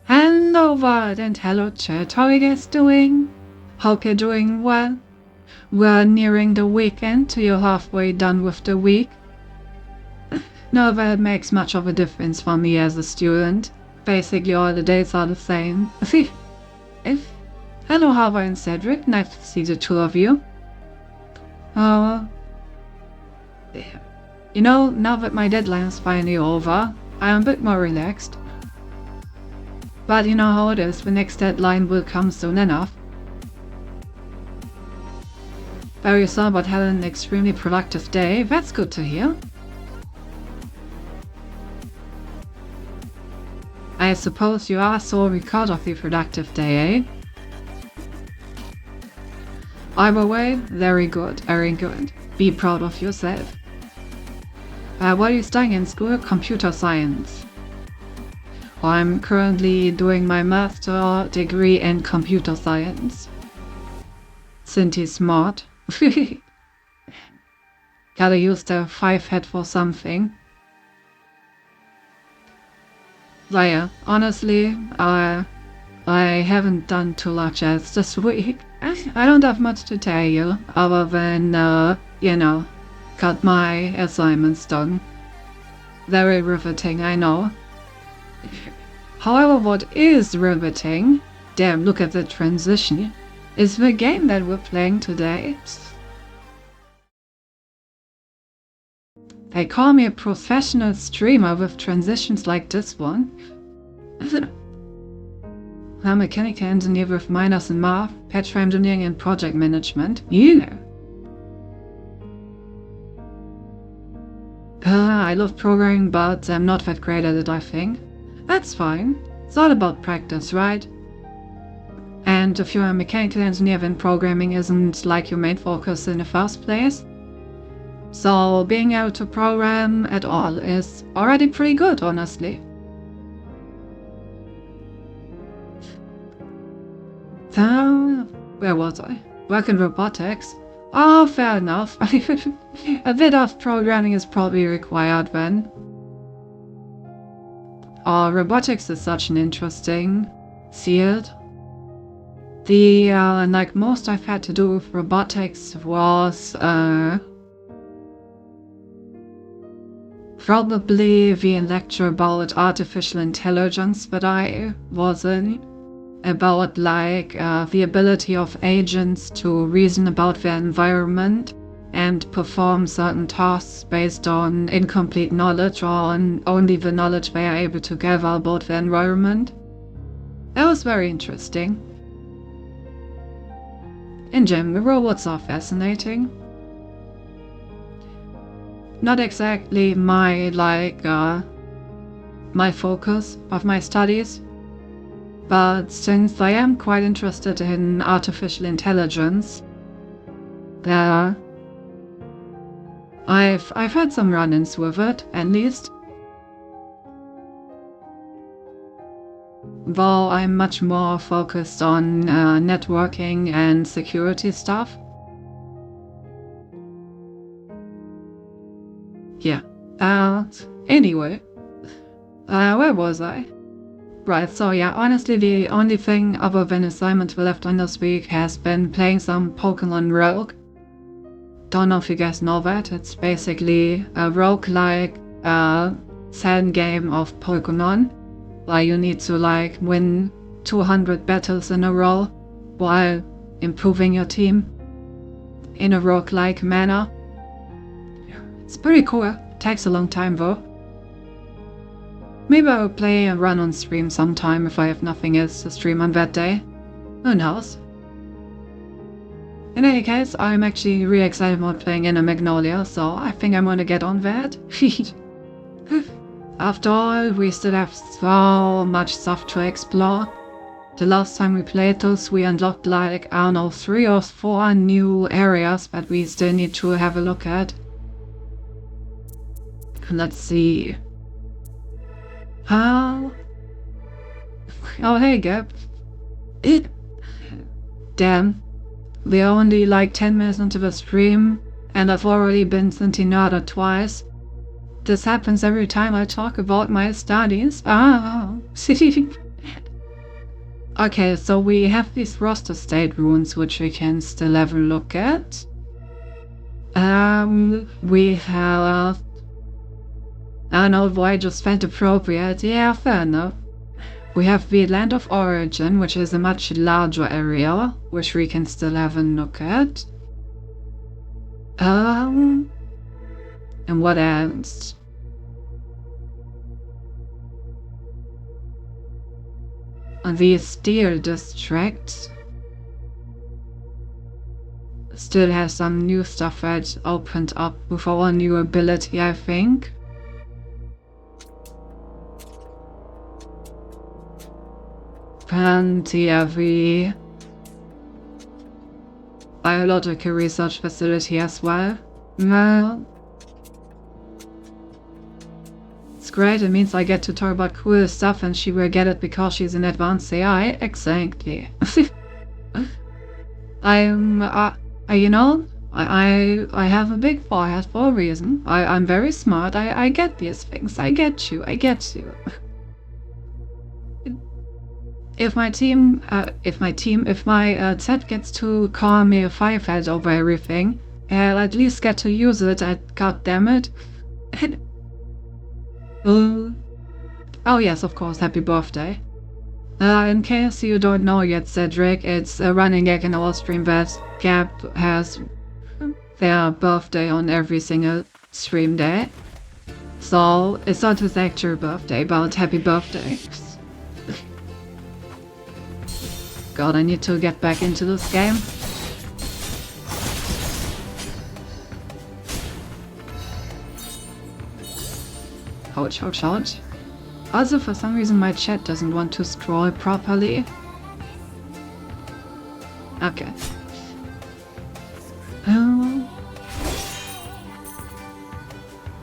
Hello world and hello chat, how are you guys doing? Hope you're doing well. We're nearing the weekend, you're halfway done with the week. Not that it makes much of a difference for me as a student. Basically all the days are the same. Hello Harvard and Cedric, nice to see the two of you. You know, now that my deadline is finally over, I'm a bit more relaxed. But you know how it is, the next deadline will come soon enough. Very sorry about having an extremely productive day, that's good to hear. I suppose you are so record of the productive day, eh? Either way, very good, very good. Be proud of yourself. What are you studying in school? Computer science. I'm currently doing my master degree in computer science. Cindy's smart. Gotta use the 5 head for something. So yeah, honestly, I haven't done too much else this week. I don't have much to tell you, other than, got my assignments done. Very riveting, I know. However, what is riveting, damn, look at the transition, is the game that we're playing today. They call me a professional streamer with transitions like this one. I'm a mechanical engineer with minors in math, patch engineering and project management. I love programming, but I'm not that great at it, I think. That's fine. It's all about practice, right? And if you're a mechanical engineer, then programming isn't like your main focus in the first place. So being able to program at all is already pretty good, honestly. So, where was I? Work in robotics? Oh, fair enough. A bit of programming is probably required then. Oh, robotics is such an interesting field. Like most I've had to do with robotics was probably the lecture about artificial intelligence that I was in, about like the ability of agents to reason about their environment and perform certain tasks based on incomplete knowledge or on only the knowledge they are able to gather about the environment. That was very interesting. In general, robots are fascinating. Not exactly my focus of my studies, but since I am quite interested in artificial intelligence, I've had some run-ins with it, at least. Though I'm much more focused on networking and security stuff. Yeah. Anyway. Where was I? Right, so yeah, honestly the only thing other than assignment left on this week has been playing some Pokemon Rogue. Don't know if you guys know that. It's basically a roguelike sand game of Pokemon, where you need to win 200 battles in a row while improving your team in a roguelike manner. It's pretty cool. Takes a long time though. Maybe I'll play a run on stream sometime if I have nothing else to stream on that day. Who knows? In any case, I'm actually really excited about playing Inner Magnolia, so I think I'm gonna get on that. After all, we still have so much stuff to explore. The last time we played those, we unlocked 3 or 4 new areas that we still need to have a look at. Let's see. Oh, hey Gab. Damn. We're only 10 minutes into the stream, and I've already been Centinada twice. This happens every time I talk about my studies. Okay, so we have these roster state runes which we can still have a look at. We have... I don't know why I just felt appropriate. Yeah, fair enough. We have the Land of Origin, which is a much larger area, which we can still have a look at. And what else? The Steel District still has some new stuff that opened up with our new ability, I think. Plenty of the biological research facility as well. Well, it's great, it means I get to talk about cool stuff and she will get it because she's an advanced AI. Exactly. I have a big forehead for a reason. I'm very smart. I get these things. I get you. If my set gets to call me a firehead over everything, I'll at least get to use it. God damn it. Oh yes, of course, happy birthday. In case you don't know yet, Cedric, it's a running gag in our stream that Gab has their birthday on every single stream day. So it's not his actual birthday, but happy birthday. God, I need to get back into this game. Ouch. Also, for some reason my chat doesn't want to scroll properly. Okay.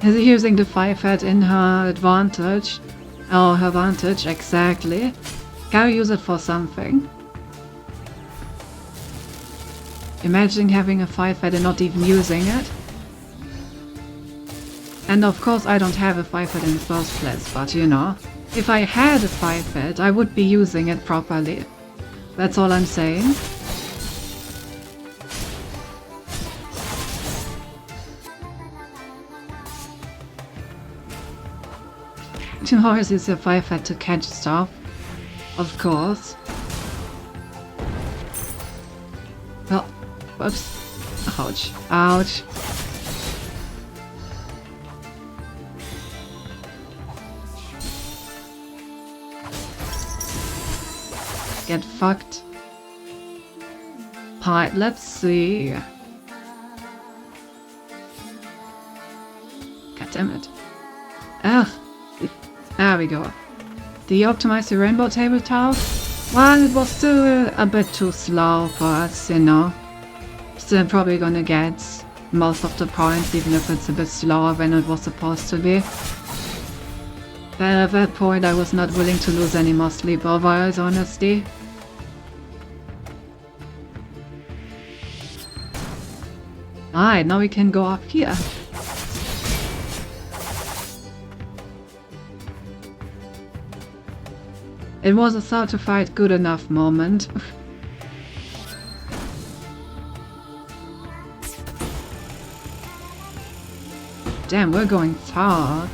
Is he using the firehead in her advantage? Oh, her advantage, exactly. Gotta use it for something. Imagine having a firehead and not even using it. And of course I don't have a firehead in the first place, but you know, if I had a firehead, I would be using it properly. That's all I'm saying. You know, is a firehead to catch stuff? Of course. Well, whoops. Ouch. Ouch. Get fucked. Alright, let's see. God damn it. Ugh. There we go. Do you optimize the rainbow tabletop? Well, it was still a bit too slow for us, you know. Still probably gonna get most of the points, even if it's a bit slower than it was supposed to be. But at that point I was not willing to lose any more sleepovers, honestly. Alright, now we can go up here. It was a certified good enough moment. Damn, we're going far.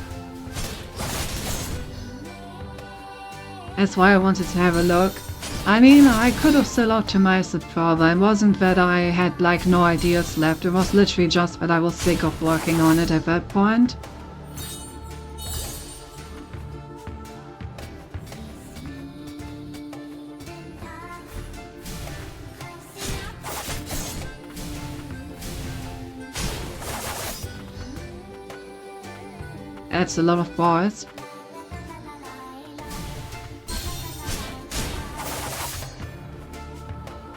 That's why I wanted to have a look. I mean, I could have still optimized it further. It wasn't that I had like no ideas left. It was literally just that I was sick of working on it at that point. That's a lot of balls.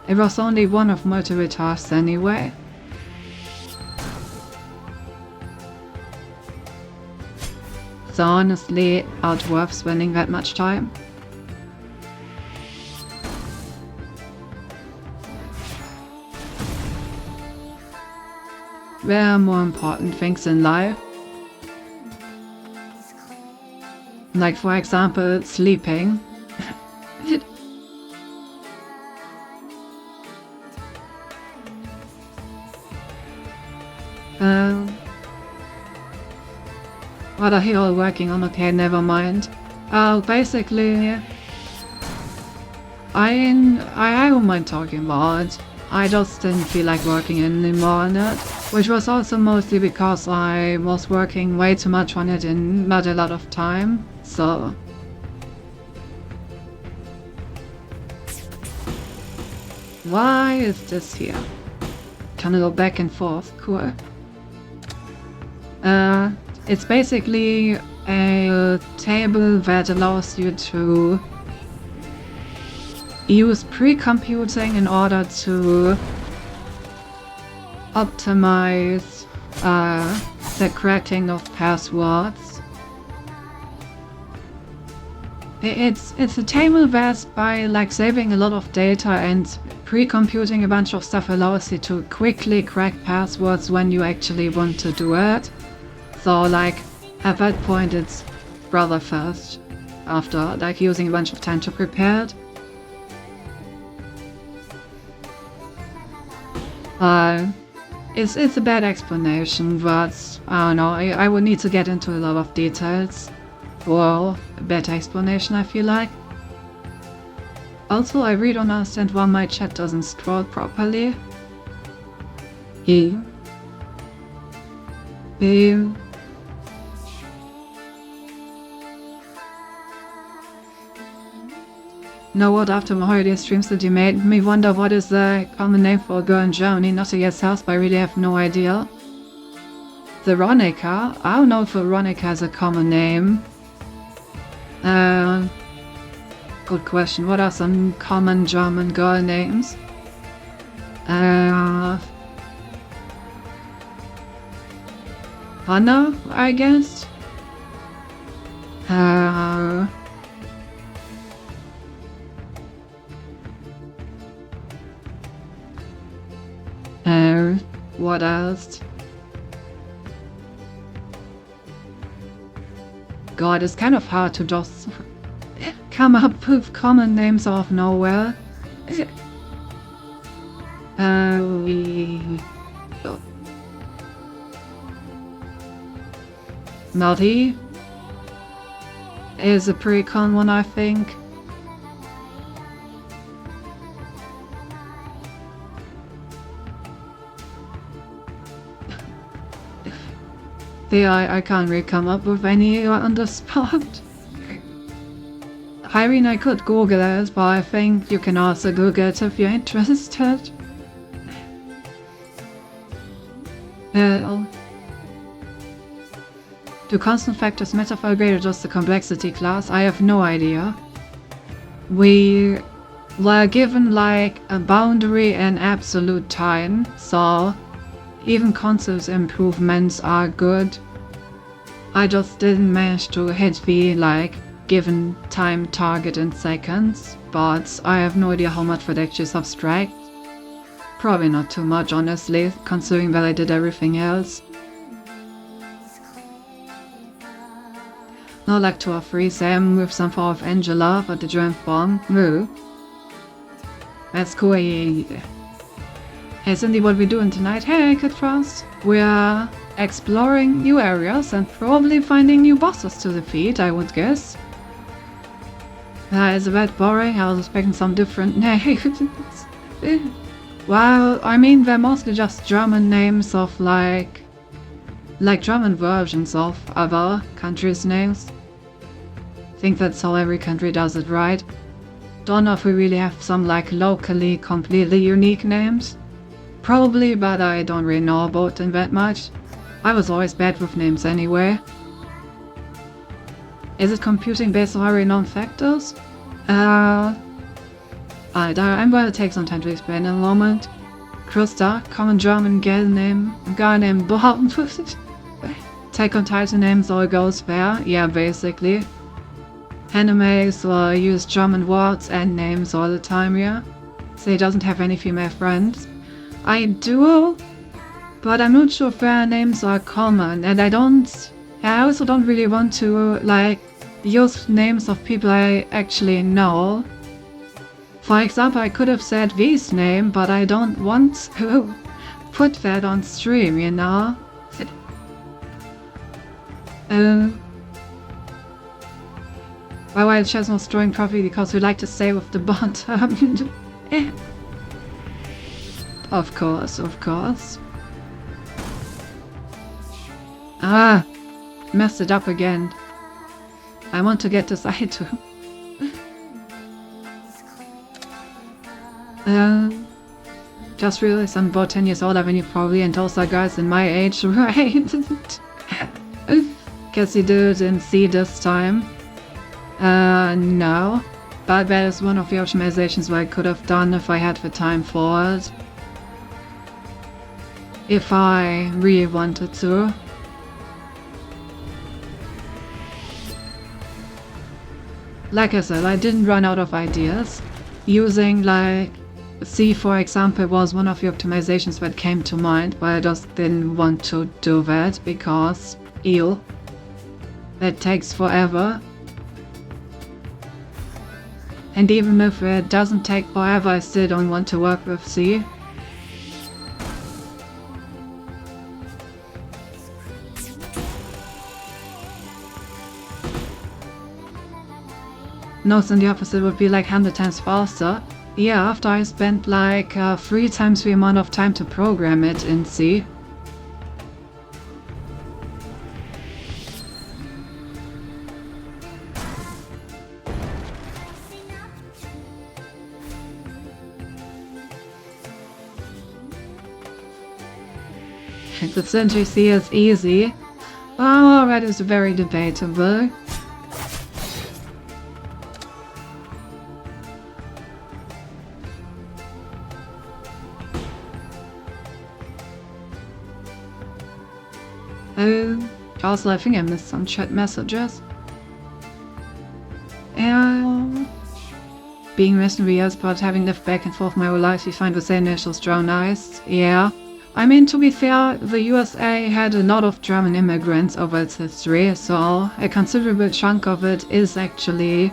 It was only one of multiple tasks anyway. So honestly, not worth spending that much time. There are more important things in life. Like for example, sleeping. What are you all working on? Okay, never mind. Basically, I don't mind talking about. I just didn't feel like working anymore on it, which was also mostly because I was working way too much on it in not a lot of time, so... Why is this here? Can I go back and forth? Cool. It's basically a table that allows you to use pre-computing in order to optimize the cracking of passwords. It's a table that by like saving a lot of data and pre-computing a bunch of stuff allows you to quickly crack passwords when you actually want to do it. So like at that point it's rather fast after like using a bunch of time to prepare it. It's a bad explanation, but I don't know, I would need to get into a lot of details for a better explanation, I feel like. Also, I really don't understand why my chat doesn't scroll properly. E. B. Know what, after my holiday streams that you made me wonder what is the common name for a girl in Germany, not to guess house, but I really have no idea. Veronica? I don't know if Veronica is a common name. Good question. What are some common German girl names? Hannah, I guess? What else? God, it's kind of hard to just come up with common names out of nowhere. Melty is a pretty common one, I think. I can't really come up with any on the spot. I mean, I could Google it, but I think you can also Google it if you're interested. Do constant factors matter for a grade or just the complexity class? I have no idea. We were given like a boundary and absolute time, so even concepts improvements are good. I just didn't manage to hit the like given time target in seconds, but I have no idea how much that actually subtract. Probably not too much, honestly, considering that I did everything else. Not like 2 or 3, Sam with some form of Angela, but the German bomb. No. That's cool. Hey Cindy, what we doing tonight? Hey Kid Frost. We're exploring new areas and probably finding new bosses to defeat, I would guess. It's a bit boring. I was expecting some different names. Well, I mean, they're mostly just German names of like German versions of other countries' names. I think that's how every country does it, right? Don't know if we really have some like locally completely unique names. Probably, but I don't really know about them that much. I was always bad with names anyway. Is it computing based on already known factors? I'm gonna take some time to explain in a moment. Krista, common German girl name, a guy named Bob. Take on Titan names, all goes there. Yeah, basically. Animes use German words and names all the time, yeah. So he doesn't have any female friends. I do, but I'm not sure if their names are common, and I also don't really want to, like, use names of people I actually know. For example, I could have said V's name, but I don't want to put that on stream, you know? Why Chesnell's drawing properly because we like to stay with the bottom. Of course, of course. Ah, messed it up again. I want to get this item. Just realized I'm about 10 years older than you probably, and those are guys in my age, right? Guess you didn't see this time. No. But that is one of the optimizations that I could have done if I had the time for it. If I really wanted to. Like I said, I didn't run out of ideas. Using like C, for example, was one of the optimizations that came to mind, but I just didn't want to do that because ew. That takes forever. And even if it doesn't take forever, I still don't want to work with C. Notes in the opposite would be like 100 times faster. Yeah, after I spent like 3 times the amount of time to program it in C. The Century C is easy. Oh, that is very debatable. Also, I think I missed some chat messages. Being reasonably yes, but having lived back and forth my whole life, you find the same initials draw nice. Yeah. I mean, to be fair, the USA had a lot of German immigrants over its history, so a considerable chunk of it is actually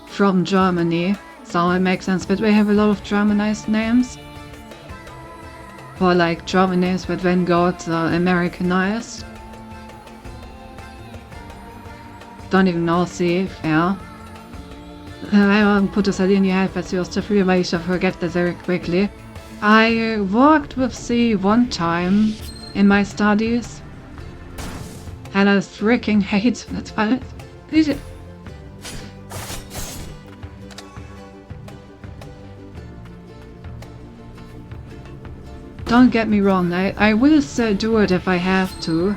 from Germany. So it makes sense that we have a lot of Germanized names. Or like German names that then got Americanized. Don't even know, see, yeah. I won't put this idea in your head, that's yours to free, but you should forget that very quickly. I worked with C one time in my studies. And I freaking hate that. Don't get me wrong, I will still do it if I have to.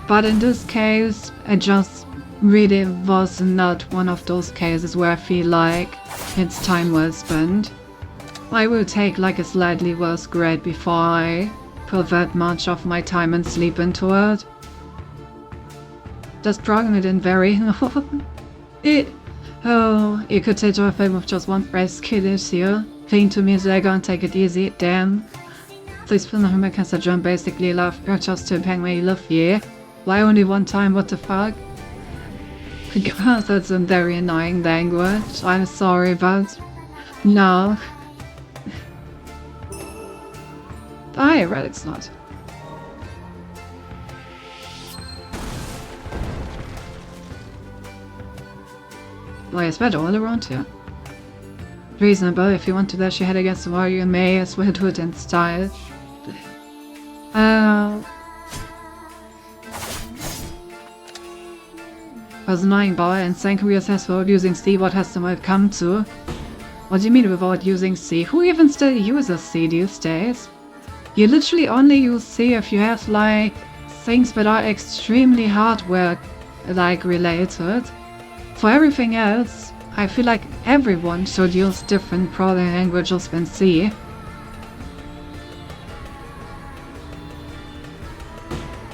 But in this case, it just really was not one of those cases where I feel like it's time well spent. I will take like a slightly worse grade before I put that much of my time and sleep into it. Just drawing it in very... you could say to a film with just one phrase, kill is here. Clean to music and take it easy, damn. Please put on my cancer jump basically love her just to hang me love yeah. Why only one time, what the fuck? Because that's a very annoying language, I'm sorry but... No. I read it's not. Why is that all around here? Reasonable if you want to dash your head against the wall, you may as well do it in style. Was annoying Bauer and saying career successful using C, what has the world come to? What do you mean without using C? Who even still uses C these days? You literally only use C if you have like things that are extremely hardware like related. For everything else, I feel like everyone should use different programming languages than C.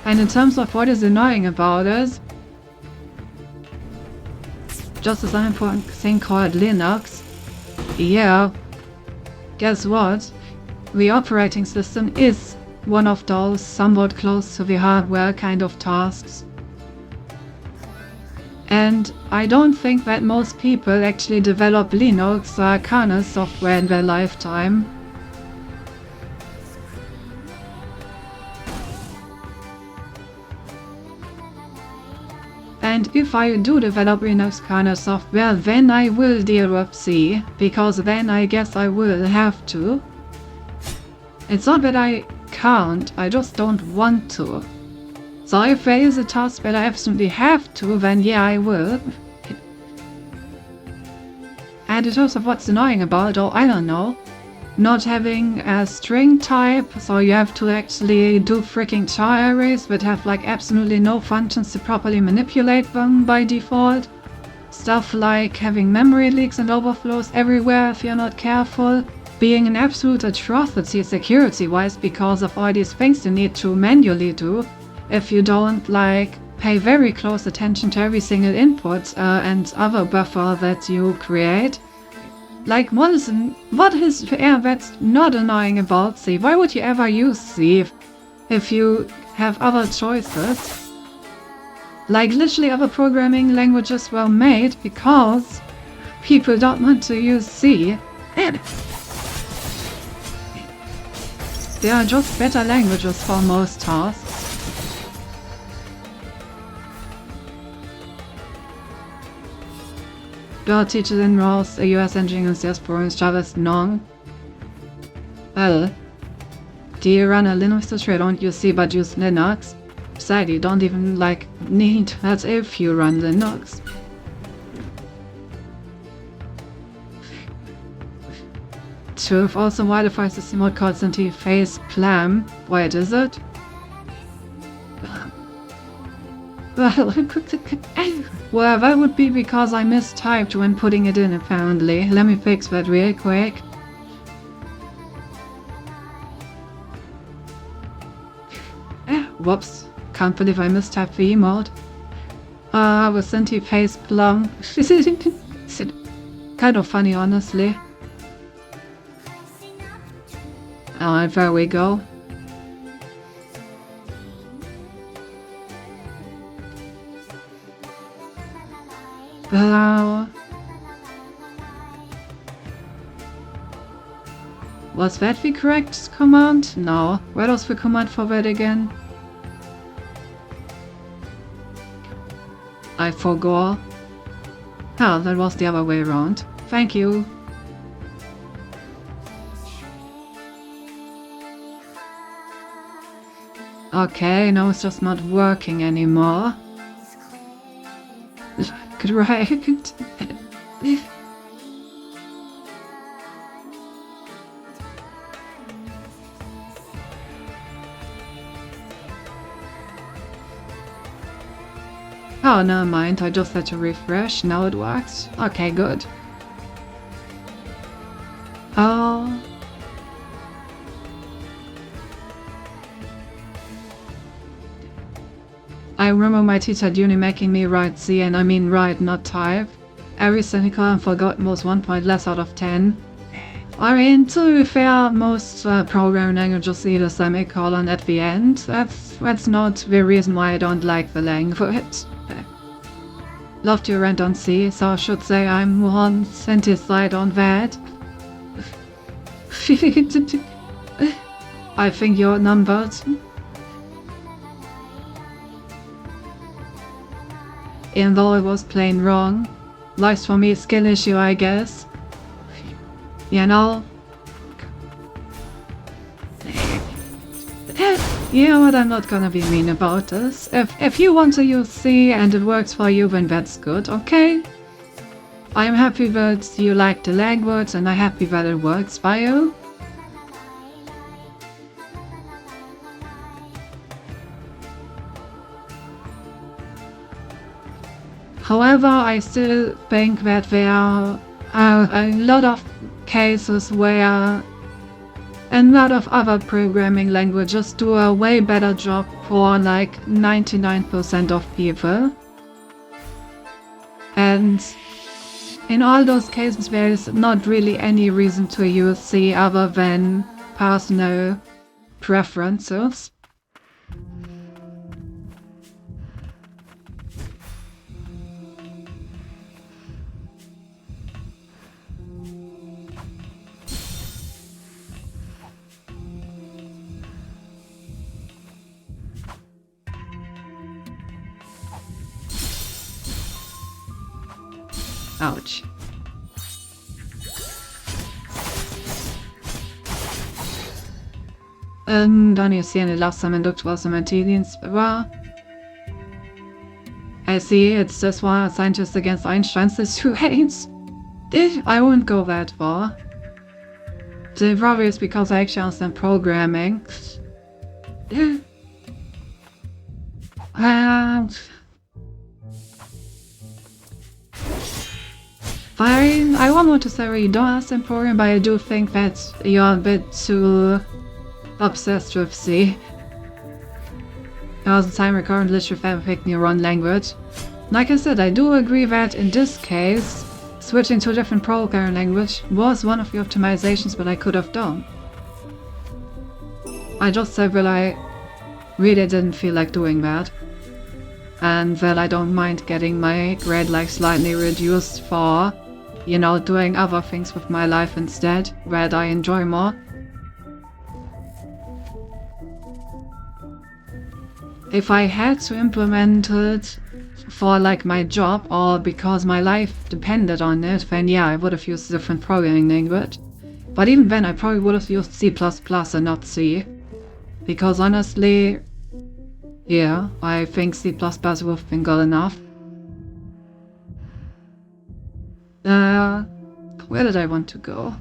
And in terms of what is annoying about it, just as an important thing called Linux, yeah, guess what? The operating system is one of those somewhat close to the hardware kind of tasks. And I don't think that most people actually develop Linux or kernel software in their lifetime. And if I do develop Linux kernel software, then I will deal with C, because then I guess I will have to. It's not that I can't, I just don't want to. So if there is a task that I absolutely have to, then yeah, I will. And in terms of what's annoying about, oh, I don't know, not having a string type, so you have to actually do freaking char arrays that have like absolutely no functions to properly manipulate them by default. Stuff like having memory leaks and overflows everywhere if you're not careful. Being an absolute atrocity security-wise because of all these things you need to manually do if you don't like pay very close attention to every single input and other buffer that you create. Like what is that's not annoying about C? Why would you ever use C if you have other choices? Like literally other programming languages were made because people don't want to use C. And they are just better languages for most tasks. Girl teaches in Ross, a US engineering CS program, Chavez non. Well, do you run a Linux distro? Don't use C but use Linux? Besides, you don't even like need that if you run Linux. Truth, also why the file system mode constantly face plan. Wait, is it? Well, that would be because I mistyped when putting it in, apparently. Let me fix that real quick. Whoops. Can't believe I mistyped the emote. I was sent to face plum. Kind of funny, honestly. Alright, there we go. Was that the correct command? No. Where was the command for that again? I forgot. Oh, that was the other way around. Thank you. Okay, no, it's just not working anymore. Right. Oh, never mind, I just had to refresh, now it works. Okay, good. Oh. I remember my teacher at uni making me write Z, and I mean write, not type. Every semicolon forgotten was 1 point less out of 10. I mean, to be fair, most programming languages need a semicolon at the end. That's not the reason why I don't like the language. Loved your rant on C, so I should say I'm on satisfied on that. I think you're numbered. Even though it was plain wrong. Life's for me a skill issue, I guess. You know? You know what, I'm not gonna be mean about this. If you want to use C and it works for you, then that's good, okay? I'm happy that you like the language and I'm happy that it works for you. However, I still think that there are a lot of cases where a lot of other programming languages do a way better job for like 99% of people. And in all those cases, there is not really any reason to use C other than personal preferences. Ouch. Dan you see any last time I looked was some intelligence. I see, it's just one scientist against Einstein's situations. I won't go that far. The probably is because I actually understand programming. Fine, I won't want to say you don't understand programming, but I do think that you're a bit too obsessed with C. All the time recurrent literary fabric neuron language. Like I said, I do agree that in this case, switching to a different programming language was one of the optimizations that I could have done. I just said that I really didn't feel like doing that. And that I don't mind getting my grade like slightly reduced for, you know, doing other things with my life instead, that I enjoy more. If I had to implement it for like my job or because my life depended on it, then yeah, I would have used a different programming language. But even then I probably would have used C++ and not C. Because honestly, yeah, I think C++ would have been good enough. Where did I want to go?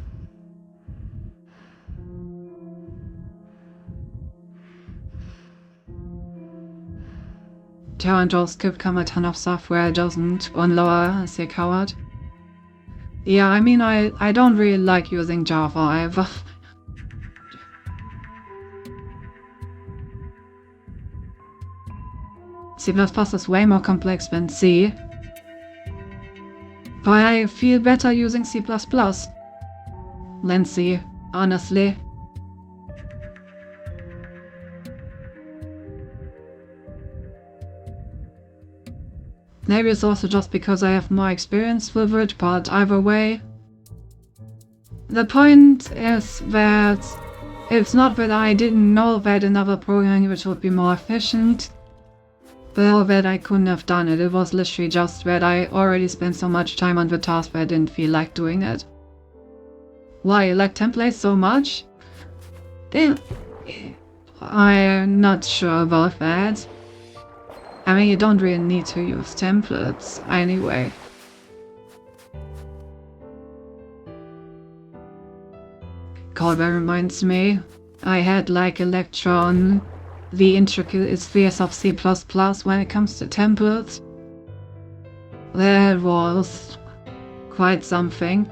Terran skipped come a ton of stuff where it doesn't on lower as a coward. Yeah, I mean, I don't really like using Java either. C++ is way more complex than C. But I feel better using C++ than C, honestly. Maybe it's also just because I have more experience with it, but either way. The point is that it's not that I didn't know that another programming language would be more efficient, but that I couldn't have done it. It was literally just that I already spent so much time on the task that I didn't feel like doing it. Why, you like templates so much? I'm not sure about that. I mean, you don't really need to use templates anyway. God, that reminds me. I had like a lecture on the intricate spheres of C++ when it comes to templates. That was quite something.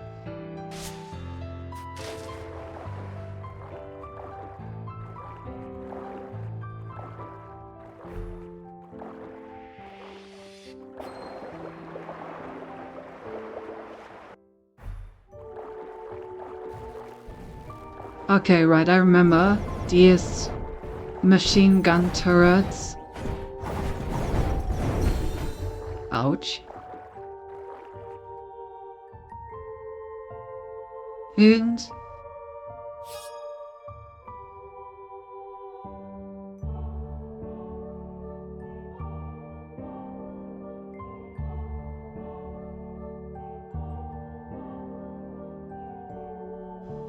Okay, right, I remember these machine gun turrets. Ouch. And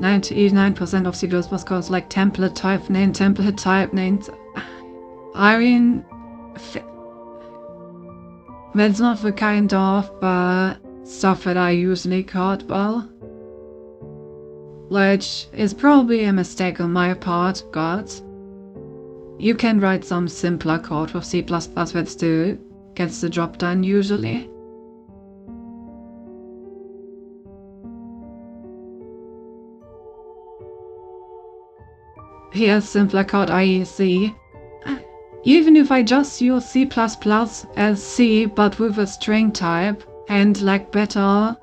99% of C++ code is like template type names. I mean, that's not the kind of stuff that I usually code well. Which is probably a mistake on my part, God. You can write some simpler code with C++ that still gets the job done usually. Here's simpler code IEC. Even if I just use C++ as C but with a string type and like better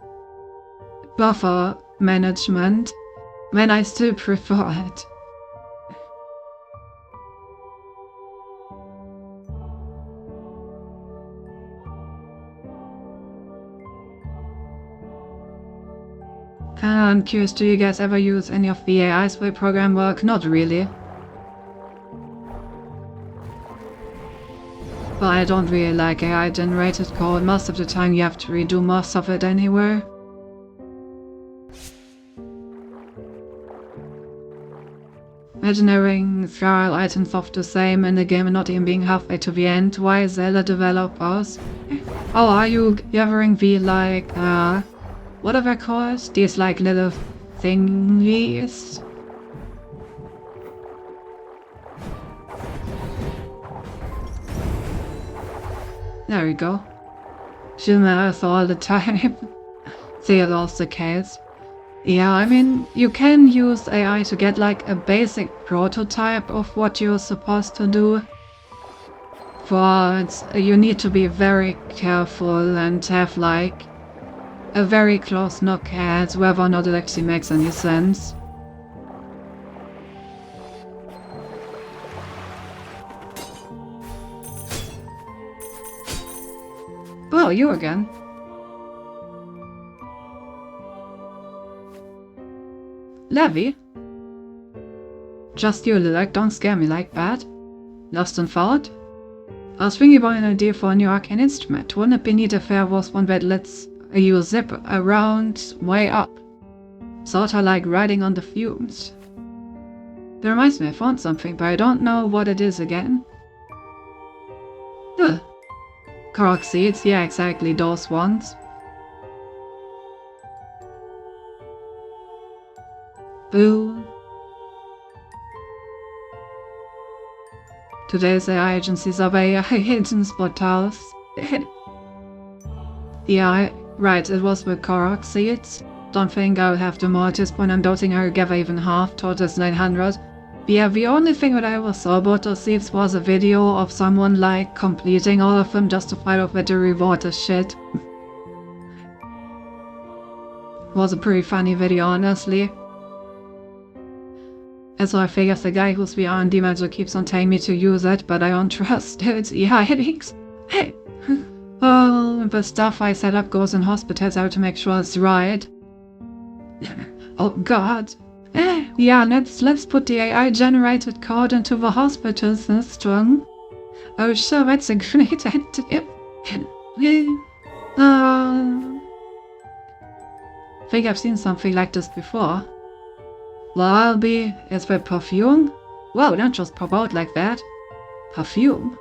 buffer management, then I still prefer it. I'm curious, do you guys ever use any of the AIs for program work? Not really. But I don't really like AI generated code. Most of the time you have to redo most of it anyway. Imagine having trial items of the same in the game and not even being halfway to the end. Why Zelda developers? Oh, are you gathering the like, what are they called? These like little thingies? There we go. She'll matter all the time. See, that's the case. Yeah, I mean, you can use AI to get like a basic prototype of what you're supposed to do. But you need to be very careful and have like a very close look at whether or not it actually makes any sense. Oh, you again. Levi? Just you, Lilac, don't scare me like that. Lost in thought? I was thinking about an idea for a new arcane instrument. Wouldn't it be neat if there was one that lets you zip around way up? Sorta like riding on the fumes. That reminds me, I found something, but I don't know what it is again. Ugh. Korok seeds, yeah, exactly, those ones. Boo. Today's AI agencies are very hidden spotters. Yeah, right, it was with Korok seeds. Don't think I would have them all at this point. I'm doubting I would gather even half towards 900. But yeah, the only thing that I ever saw about those seeds was a video of someone like completing all of them just to find out that the reward is shit. Was a pretty funny video, honestly. And so I figured the guy who's the R&D manager keeps on telling me to use it, but I don't trust it. Yeah, it is. Hey. Oh, the stuff I set up goes in hospitals. I have to make sure it's right. Oh god. Yeah, let's put the AI generated code into the hospital system. Oh sure, that's a great idea. I think I've seen something like this before. Well, is the perfume? Whoa, don't just pop out like that. Perfume?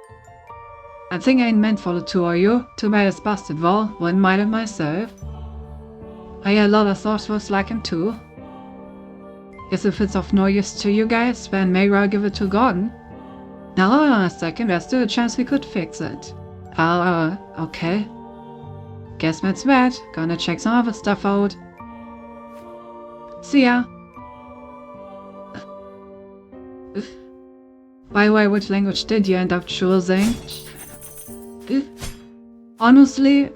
I think I ain't meant for the two of you. Too bad it's busted, well, wouldn't mind it myself. I hear a lot of thoughts was like him too. Guess if it's of no use to you guys, then maybe I'll give it to Gordon. Now hold on a second, there's still a chance we could fix it. Okay. Guess that's that. Gonna check some other stuff out. See ya. By the way, which language did you end up choosing? Honestly,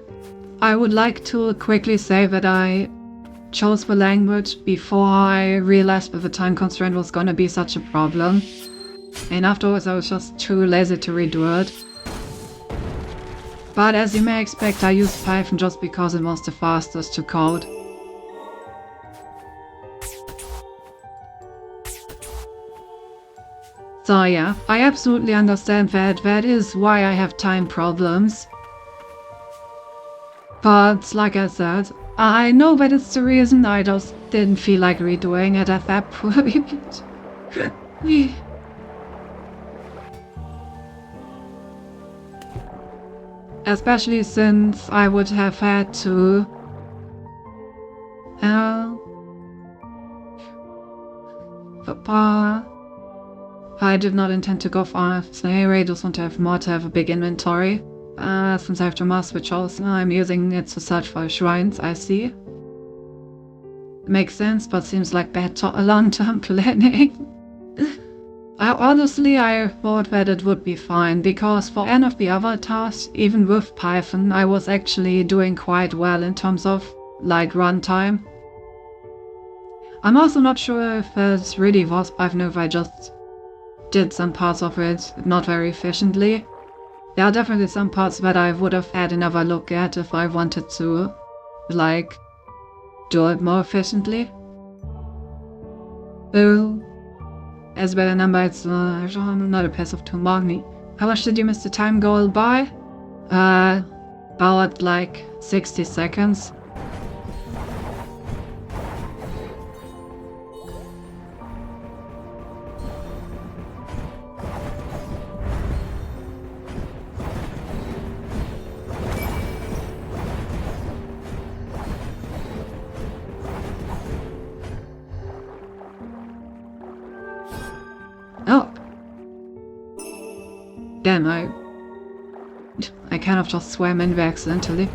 I would like to quickly say that I chose the language before I realized that the time constraint was gonna be such a problem. And afterwards I was just too lazy to redo it. But as you may expect, I used Python just because it was the fastest to code. So yeah, I absolutely understand that. That is why I have time problems. But like I said, I know that it's the reason. I just didn't feel like redoing it at that point. Especially since I would have had to... I did not intend to go far. Anyway, I just want to have more to have a big inventory. Since I have to master which also I'm using it to search for shrines, I see. Makes sense, but seems like bad long-term planning. Honestly, I thought that it would be fine, because for any of the other tasks, even with Python, I was actually doing quite well in terms of, like, runtime. I'm also not sure if it really was Python, if I just did some parts of it not very efficiently. There are definitely some parts that I would have had another look at if I wanted to, like, do it more efficiently. As better number, it's not a pass of 2 money. How much did you miss the time goal by? About like 60 seconds. Oh. Damn, I kind of just swam in there accidentally.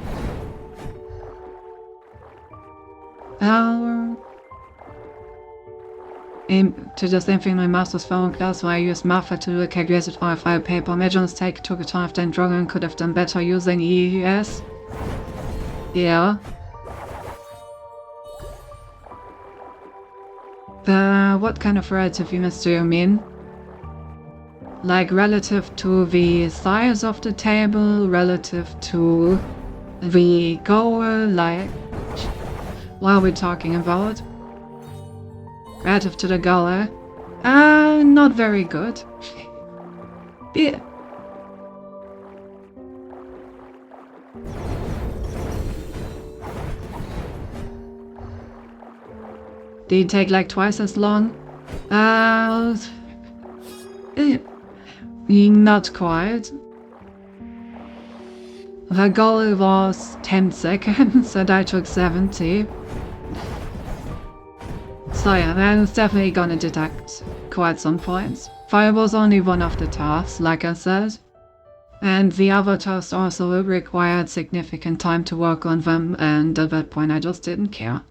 To the same thing in my master's phone class where I used Martha to do a calculated on a file paper. Major mistake, took a ton of time drawing and could have done better using EES. Yeah. What kind of relativeness do you mean? Like relative to the size of the table, relative to the goal, like... What are we talking about? Relative to the goal, eh? Not very good. Yeah. Did it take like twice as long? Not quite. The goal was 10 seconds and I took 70. So yeah, that is definitely gonna deduct quite some points. Fire was only one of the tasks, like I said. And the other tasks also required significant time to work on them, and at that point I just didn't care.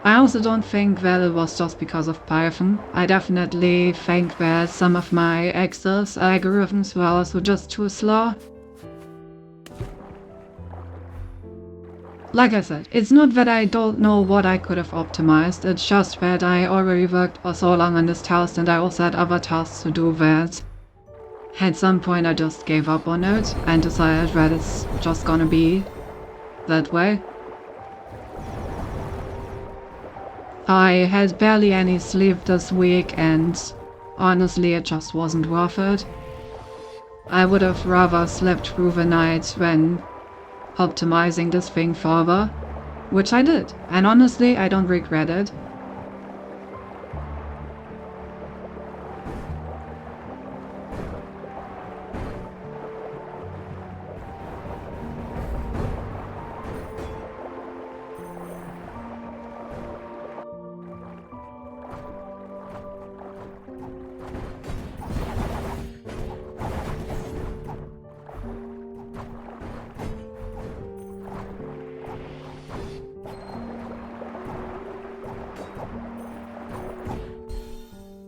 I also don't think that it was just because of Python. I definitely think that some of my Excel's algorithms were also just too slow. Like I said, it's not that I don't know what I could have optimized, it's just that I already worked for so long on this task and I also had other tasks to do that at some point I just gave up on it and decided that it's just gonna be that way. I had barely any sleep this week and honestly it just wasn't worth it. I would have rather slept through the night than optimizing this thing further. which I did, and honestly, I don't regret it.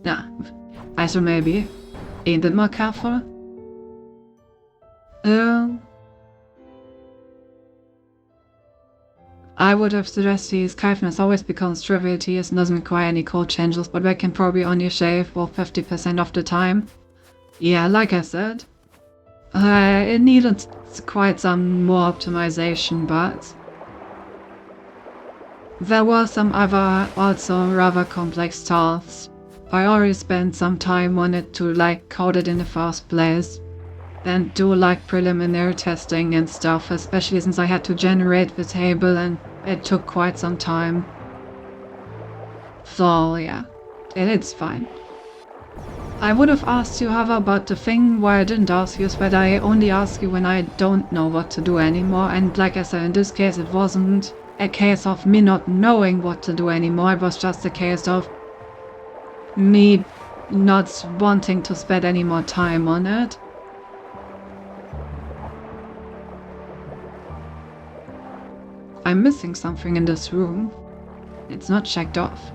Yeah, I should maybe a bit more careful. I would have suggested kindness always becomes trivialities and doesn't require any code changes, but we can probably only shave for 50% of the time. Yeah, like I said, it needed quite some more optimization, but there were some other also rather complex tasks. I already spent some time on it to code it in the first place, then do preliminary testing and stuff, especially since I had to generate the table and it took quite some time. So yeah, it's fine. I would have asked you, however, but the thing why I didn't ask you is that I only ask you when I don't know what to do anymore, and like I said, in this case it wasn't a case of me not knowing what to do anymore, it was just a case of me not wanting to spend any more time on it. I'm missing something in this room. It's not checked off.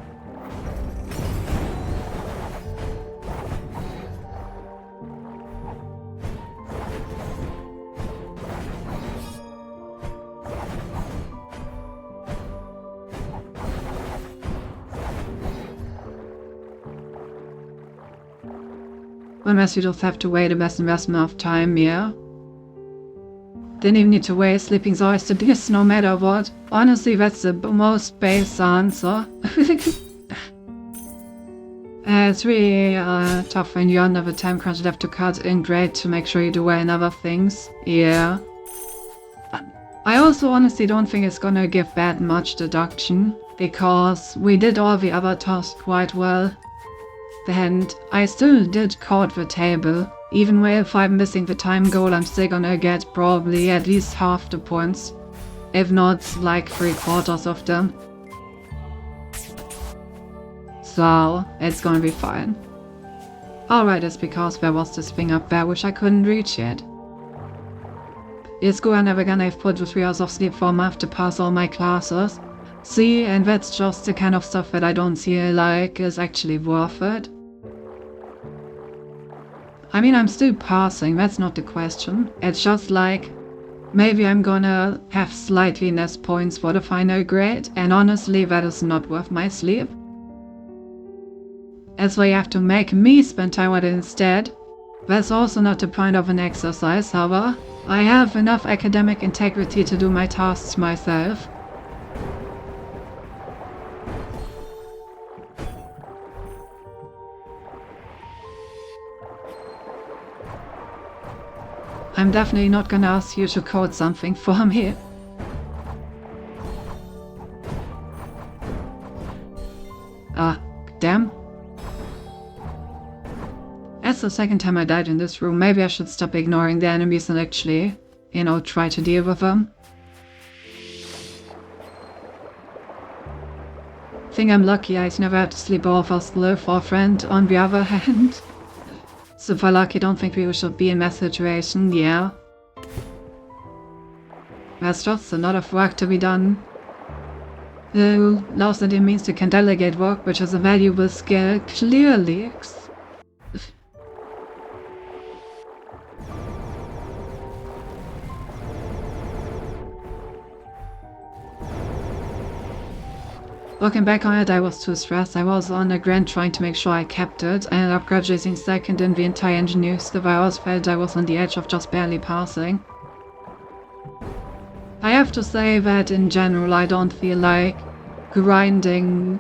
Unless you just have to wait a best investment of time, yeah. Didn't even need to wait, sleeping's always the best no matter what. Honestly, that's the most base answer. It's really tough when you're under the time crunch left to cut in grade to make sure you do well in other things. Yeah. I also honestly don't think it's gonna give that much deduction, because we did all the other tasks quite well. And I still did code the table. Even if I'm missing the time goal, I'm still gonna get probably at least half the points, if not 3/4 of them. So it's gonna be fine. Alright, it's because there was this thing up there which I couldn't reach yet. It's good I'm never gonna have put the 3 hours of sleep for a month to pass all my classes. See, and that's just the kind of stuff that I don't feel like is actually worth it. I mean, I'm still passing, that's not the question. It's just maybe I'm gonna have slightly less points for the final grade, and honestly, that is not worth my sleep. As why you have to make me spend time on it instead. That's also not the point of an exercise, however. I have enough academic integrity to do my tasks myself. I'm definitely not gonna ask you to code something for me. Damn. That's the second time I died in this room. Maybe I should stop ignoring the enemies and actually, try to deal with them. Think I'm lucky I never had to sleep over still for a friend on the other hand. Super lucky, don't think we should be in that situation, yeah. There's just a lot of work to be done. Knows that it means you can delegate work, which is a valuable skill, clearly. Looking back on it, I was too stressed. I was on a grant trying to make sure I kept it. I ended up graduating second in the entire engineering stuff. I always felt I was on the edge of just barely passing. I have to say that in general, I don't feel like grinding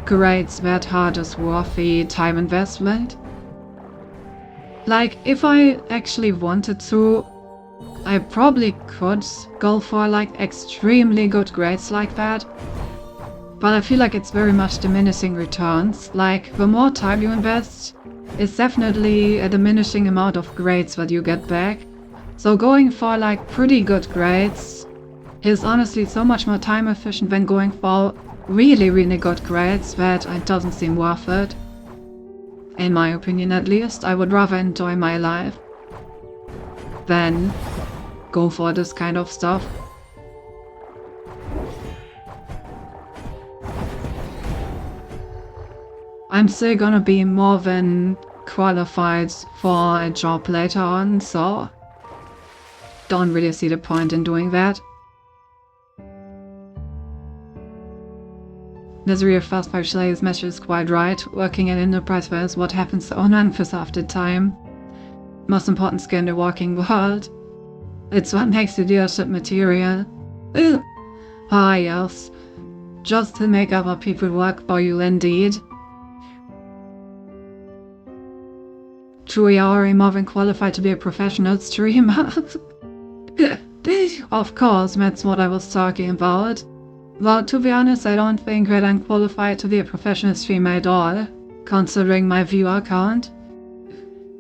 grades that hard is worth the time investment. If I actually wanted to, I probably could go for like extremely good grades like that. But I feel like it's very much diminishing returns. Like, the more time you invest, it's definitely a diminishing amount of grades that you get back. So going for like pretty good grades is honestly so much more time efficient than going for really, really good grades that it doesn't seem worth it. In my opinion at least, I would rather enjoy my life than go for this kind of stuff. I'm still gonna be more than qualified for a job later on, so don't really see the point in doing that. Misery of Fast 5 Slayer's message is quite right. Working at Enterprise is what happens to own Memphis after time. Most important skill in the working world. It's what makes the leadership material. Ugh. Ah yes. Just to make other people work for you indeed. True, you are more than qualified to be a professional streamer. Of course, that's what I was talking about. Well, to be honest, I don't think that I'm qualified to be a professional streamer at all, considering my viewer count.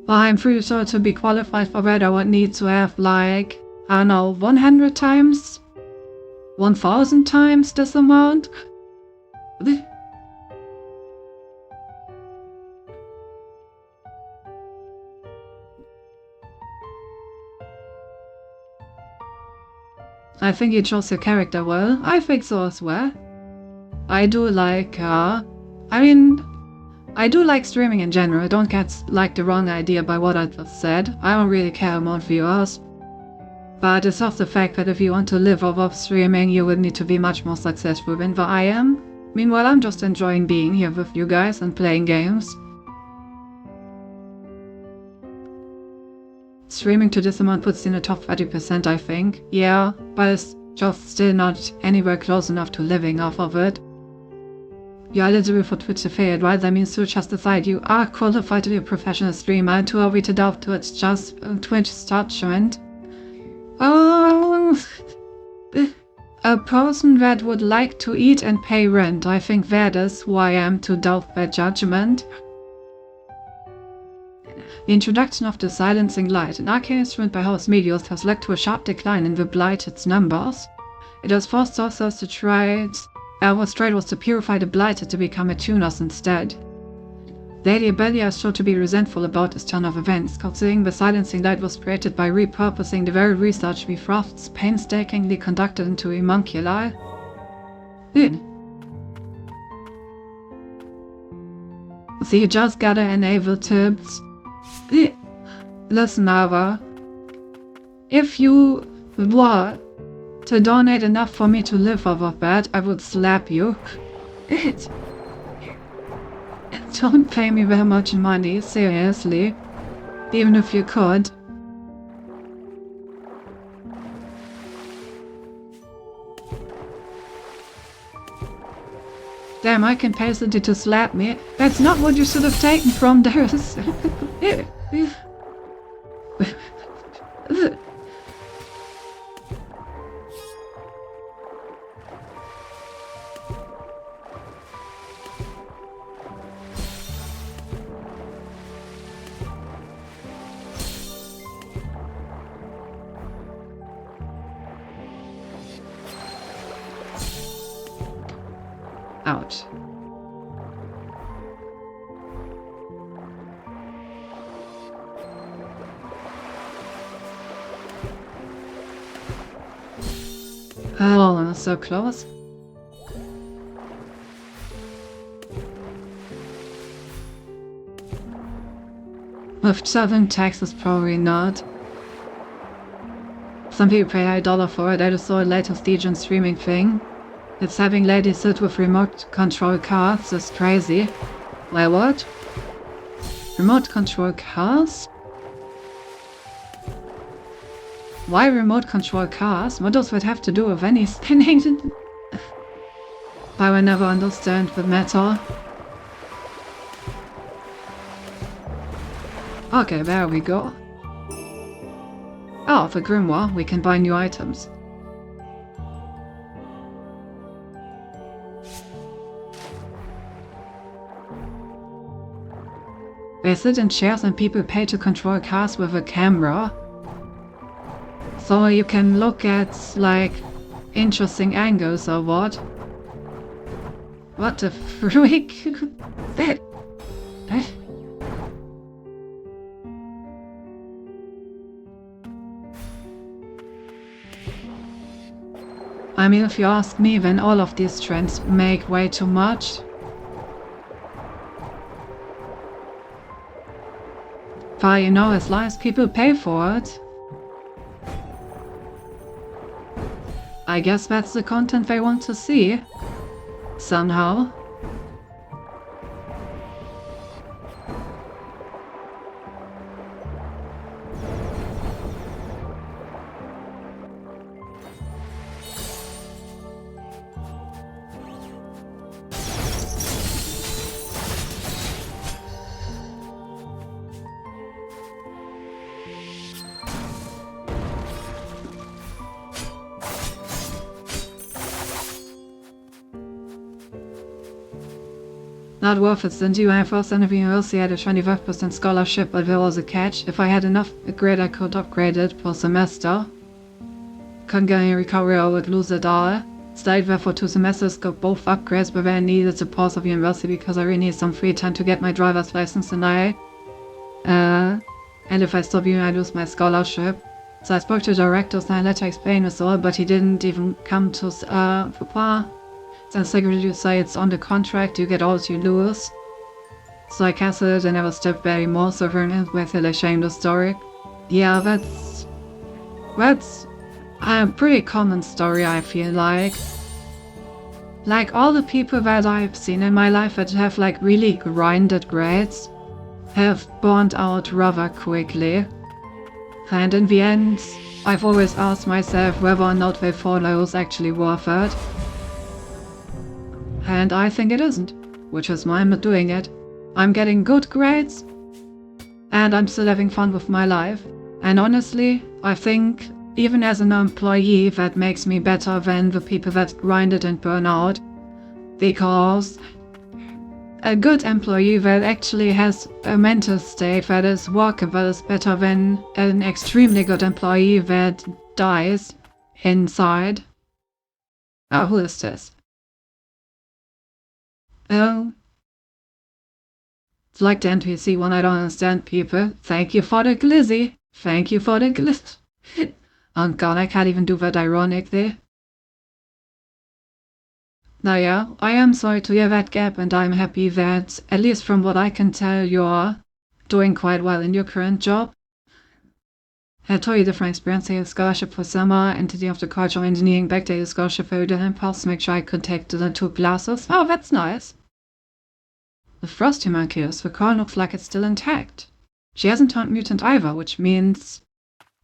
But I'm pretty sure to be qualified for that I would need to have like, I don't know, 100 times? 1000 times this amount? I think you chose your character well. I think so as well. I do like, I do like streaming in general. Don't get like the wrong idea by what I just said. I don't really care about viewers. But it's just the fact that if you want to live off of streaming, you would need to be much more successful than what I am. Meanwhile, I'm just enjoying being here with you guys and playing games. Streaming to this amount puts you in the top 30%, I think. Yeah, but it's just still not anywhere close enough to living off of it. You're eligible for Twitch affiliate, right? That means Twitch has decided you are qualified to be a professional streamer. Too early to doubt Twitch, just Twitch judgment. Oh, a person that would like to eat and pay rent. I think that is who I am to doubt their judgment. The introduction of the Silencing Light, an arcane instrument by House Medios, has led to a sharp decline in the Blighted's numbers. It has forced sorcerers to what's tried was to purify the Blighted to become attuners instead. Lady Abelia is sure to be resentful about this turn of events, considering the Silencing Light was created by repurposing the very research Bifrosts painstakingly conducted into homunculi. So you just gotta enable tips. Listen, Ava. If you were to donate enough for me to live off of that, I would slap you. Don't pay me very much money, seriously. Even if you could. Damn, I can pay somebody to slap me. That's not what you should have taken from theirs. Ouch. Oh, so close. With Southern Texas, probably not. Some people pay $1 for it. I just saw a latest Legion streaming thing. It's having ladies sit with remote control cars. That's crazy. Wait, what? Remote control cars? Why remote control cars? What does that have to do with anything? I will never understand the matter. Okay, there we go. Oh, the grimoire, we can buy new items. They sit in chairs and people pay to control cars with a camera. So you can look at, like, interesting angles or what? What the freak? That... I mean, if you ask me, then all of these trends make way too much. But you know, as long as people pay for it, I guess that's the content they want to see. Somehow. Not worth it, since you have first and university had a 25% scholarship, but there was a catch. If I had enough grade, I could upgrade it per semester. Couldn't get any recovery, I would lose it all. Stayed there for 2 semesters, got both upgrades, but then I needed the pause of university because I really need some free time to get my driver's license, and if I stop uni, I lose my scholarship. So I spoke to the directors and I let her explain this all, but he didn't even come to then secretary say it's on the contract, you get all you lose. So I cancelled it and never stepped back anymore, so everyone with it, I shamed the story. Yeah, that's a pretty common story, I feel like. Like, all the people that I've seen in my life that have like really grinded grades have burned out rather quickly. And in the end, I've always asked myself whether or not they thought I was actually worth it. And I think it isn't, which is why I'm not doing it. I'm getting good grades, and I'm still having fun with my life. And honestly, I think, even as an employee, that makes me better than the people that grinded and burn out. Because a good employee that actually has a mental state that is workable is better than an extremely good employee that dies inside. Oh, who is this? Oh. It's like the NPC when I don't understand people. Thank you for the glizzy. Thank you for the glitch. Oh god, I can't even do that ironically. Now yeah, I am sorry to hear that, Gab, and I'm happy that, at least from what I can tell, you're doing quite well in your current job. I had totally different experience. I had a scholarship for summer, entity of the cultural engineering, backdated scholarship for the impulse to make sure I could take the 2 classes. Oh, that's nice. The frost homunculus, the core looks like it's still intact. She hasn't turned mutant either, which means...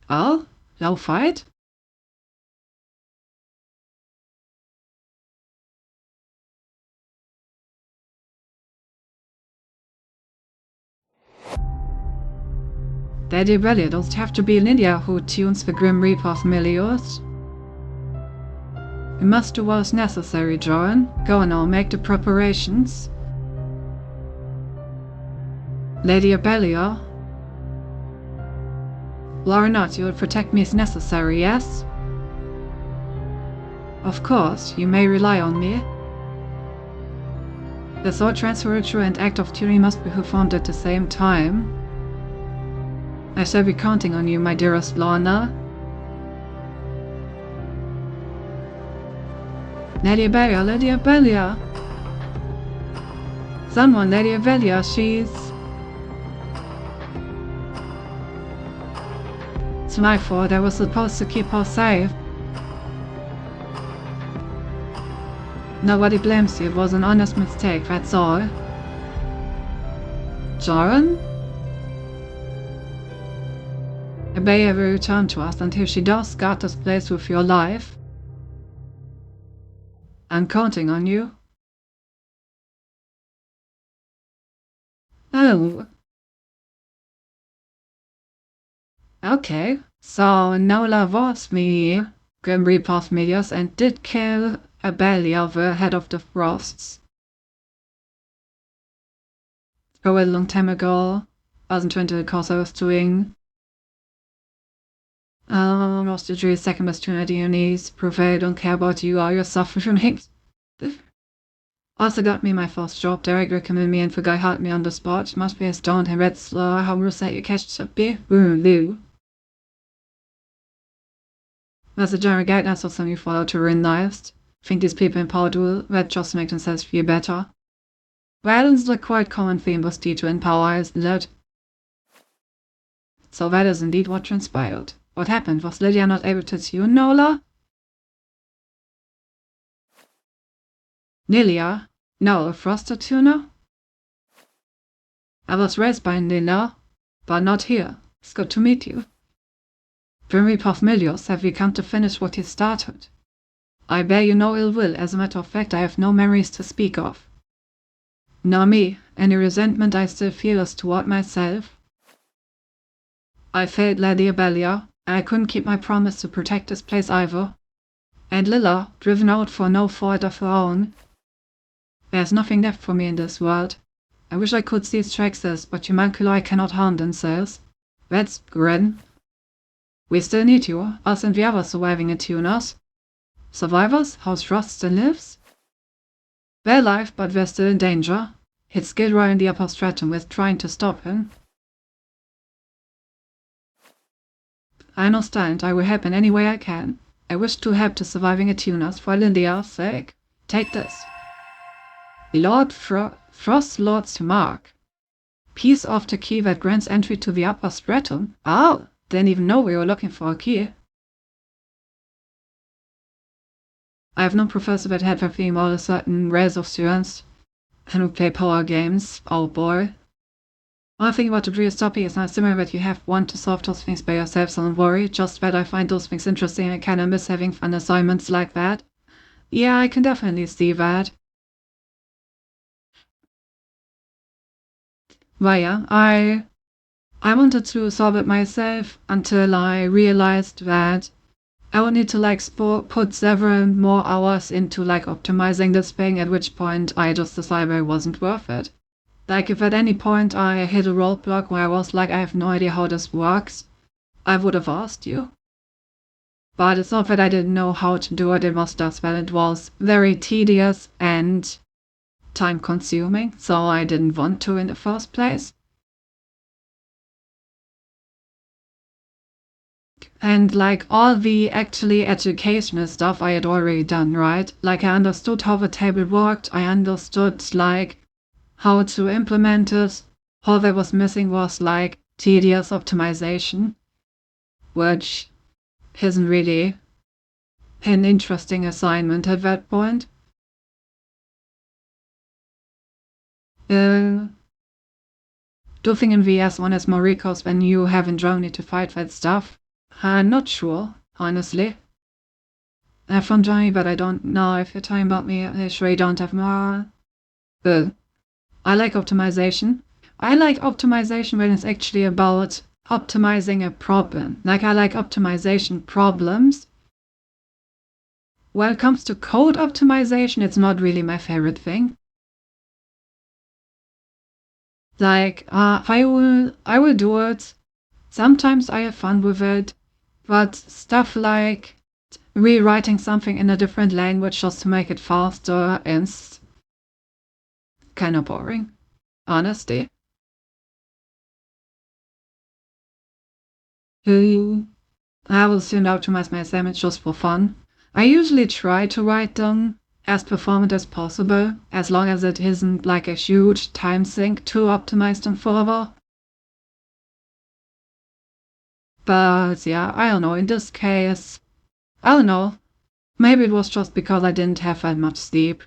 well, they'll fight? Daddy Belly, does it have to be Lydia who tunes the Grim Reaper's milieux? We must do what is necessary, Joran. Go on now, make the preparations. Lady Abelia? Well or not, you will protect me as necessary, yes? Of course, you may rely on me. The sword transfer ritual and act of tuning must be performed at the same time. I shall be counting on you, my dearest Lorna. Lady Abelia, Lady Abelia! Someone, Lady Abelia, she's... It's my fault, I was supposed to keep her safe. Nobody blames you, it was an honest mistake, that's all. Joran? Abelia will return to us until she does guard this place with your life. I'm counting on you. Oh. Okay, so Nola was the Grim Reaper's Medius and did kill Abelia, the head of the Frosts. A really long time ago. Wasn't into the course I was doing. Lost the jury's second best tune at your knees. Prove I don't care about you or your suffering. Also got me my first job. Derek recommended me and the guy helped me on the spot. Must be a stoned and red slur. How will say you catch a beer? Boom, Lou. There's a general guidance or something you follow to ruin lives. Think these people in power do that just to make themselves feel better. Violence is a quite common theme with D2 in power, isn't it? So that is indeed what transpired. What happened? Was Lydia not able to tune Nola? Nilia? No, a Froster tuner? I was raised by Nilla, but not here. It's good to meet you. Grim Reaper Milius, have you come to finish what you started? I bear you no ill will. As a matter of fact, I have no memories to speak of. Nor me. Any resentment I still feel is toward myself. I failed Lady Abelia, and I couldn't keep my promise to protect this place either. And Lilla, driven out for no fault of her own. There's nothing left for me in this world. I wish I could seize Traxxas, but homunculi cannot harm themselves. That's grim. We still need you, us and the other surviving attuners. Survivors? House Frost still lives? They're alive, but they're still in danger. Hit Skidrow in the upper stratum with trying to stop him. I understand. I will help in any way I can. I wish to help the surviving attuners for Lindia's sake. Take this. Lord Frost Lord's to mark. Piece of the key that grants entry to the upper stratum. Oh, didn't even know we were looking for a key. I have known professors that had their theme all a certain race of students and who play power games. Oh boy. One thing about the previous topic is not similar that you have one to solve those things by yourself, so don't worry. Just that I find those things interesting and kinda miss having fun assignments like that. Yeah, I can definitely see that. Well, yeah, I wanted to solve it myself until I realized that I would need to put several more hours into optimizing this thing, at which point I just decided it wasn't worth it. If at any point I hit a roadblock where I was like, I have no idea how this works, I would have asked you. But it's not that I didn't know how to do it, it was just that it was very tedious and time consuming, so I didn't want to in the first place. And all the actually educational stuff I had already done, right? I understood how the table worked, I understood how to implement it. All that was missing was tedious optimization, which isn't really an interesting assignment at that point. Do you think in VS1 is more recourse when you have in Germany to fight that stuff? I'm not sure, honestly. I'm from Germany, but I don't know if you're talking about me. I sure don't have more. I like optimization. I like optimization when it's actually about optimizing a problem. I like optimization problems. When it comes to code optimization, it's not really my favorite thing. I will do it. Sometimes I have fun with it, but stuff like rewriting something in a different language just to make it faster is kind of boring, honestly. I will soon optimize my assignments just for fun. I usually try to write them as performant as possible, as long as it isn't a huge time sink to optimize them further. But yeah, I don't know, in this case, I don't know. Maybe it was just because I didn't have that much sleep.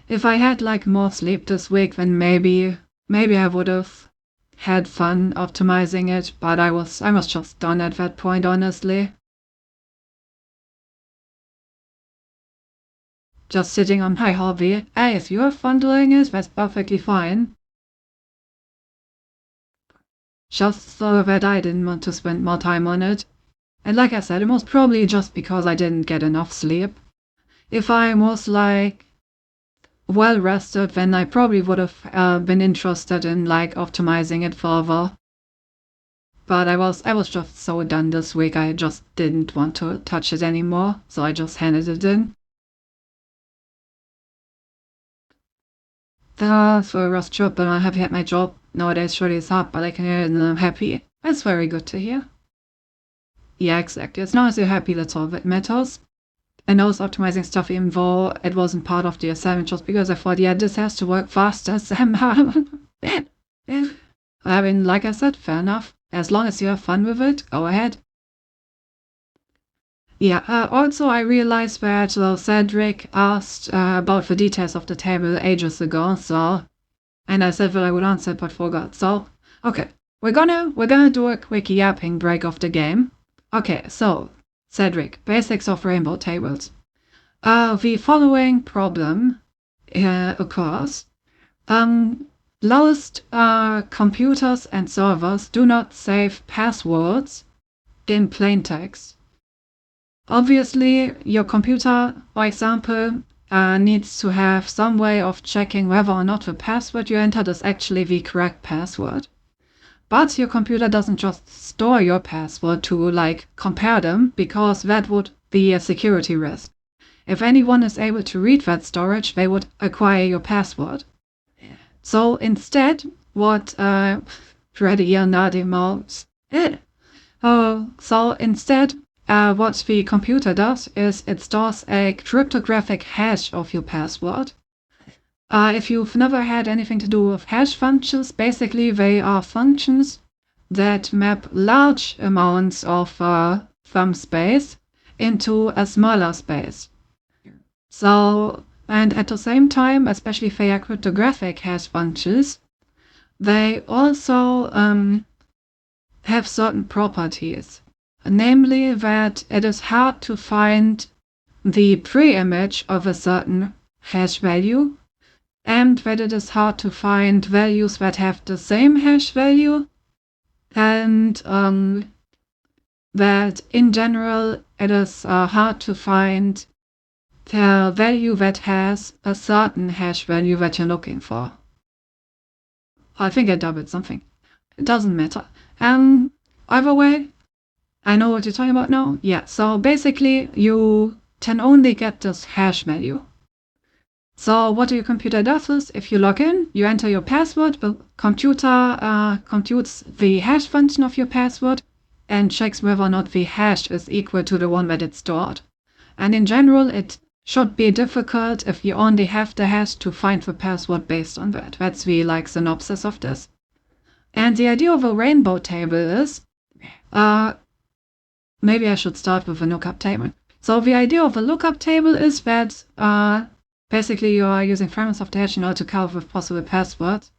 If I had more sleep this week, then maybe I would have had fun optimizing it, but I was just done at that point, honestly. Just sitting on my hobby. Hey, if you have fun doing it, that's perfectly fine. just so that I didn't want to spend more time on it. And like I said, it was probably just because I didn't get enough sleep. If I was like well rested, then I probably would have been interested in like optimizing it further. But I was just so done this week, I just didn't want to touch it anymore, so I just handed it in. That's very rough job, but I'm happy at my job. Nowadays really is hard, but I can hear it and I'm happy. That's very good to hear. Yeah, exactly. As long as you're happy, that's all that matters. And I was optimizing stuff even though it wasn't part of the assignment, just because I thought, yeah, this has to work faster somehow. I mean, like I said, fair enough. As long as you have fun with it, go ahead. Yeah, also I realized that Cedric asked about the details of the table ages ago, and I said that I would answer but forgot. So, okay, we're gonna do a quick yapping break of the game. Okay, so Cedric, basics of rainbow tables. The following problem occurs. Most computers and servers do not save passwords in plain text. Obviously, your computer, for example, needs to have some way of checking whether or not the password you entered is actually the correct password. But your computer doesn't just store your password to like compare them, because that would be a security risk. If anyone is able to read that storage, they would acquire your password. So instead, what Freddy and Nadia Mouse so instead, what the computer does is it stores a cryptographic hash of your password. If you've never had anything to do with hash functions, basically they are functions that map large amounts of thumb space into a smaller space. So, and at the same time, especially if they are cryptographic hash functions, they also have certain properties. Namely, that it is hard to find the pre-image of a certain hash value, and that it is hard to find values that have the same hash value, and that in general it is hard to find the value that has a certain hash value that you're looking for. I think I doubled something. It doesn't matter. Either way, I know what you're talking about now. Yeah, so basically you can only get this hash value. So what your computer does is, if you log in, you enter your password, the computer computes the hash function of your password and checks whether or not the hash is equal to the one that it stored. And in general, it should be difficult if you only have the hash to find the password based on that. That's the synopsis of this. And the idea of a rainbow table is, maybe I should start with a lookup table. So the idea of a lookup table is that basically you are using fragments of the hash in order to cover with possible passwords.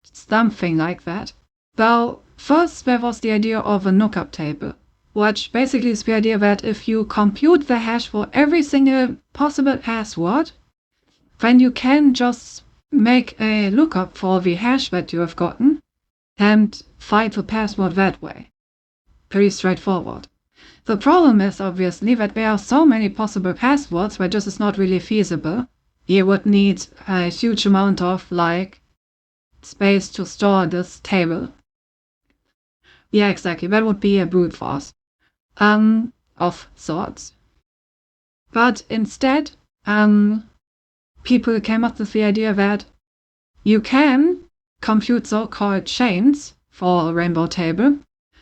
Something like that. Well, first there was the idea of a lookup table, which basically is the idea that if you compute the hash for every single possible password, then you can just make a lookup for the hash that you have gotten and find the password that way. Pretty straightforward. The problem is obviously that there are so many possible passwords where this is not really feasible. You would need a huge amount of space to store this table. Yeah, exactly. That would be a brute force of sorts. But instead, people came up with the idea that you can compute so-called chains for a rainbow table,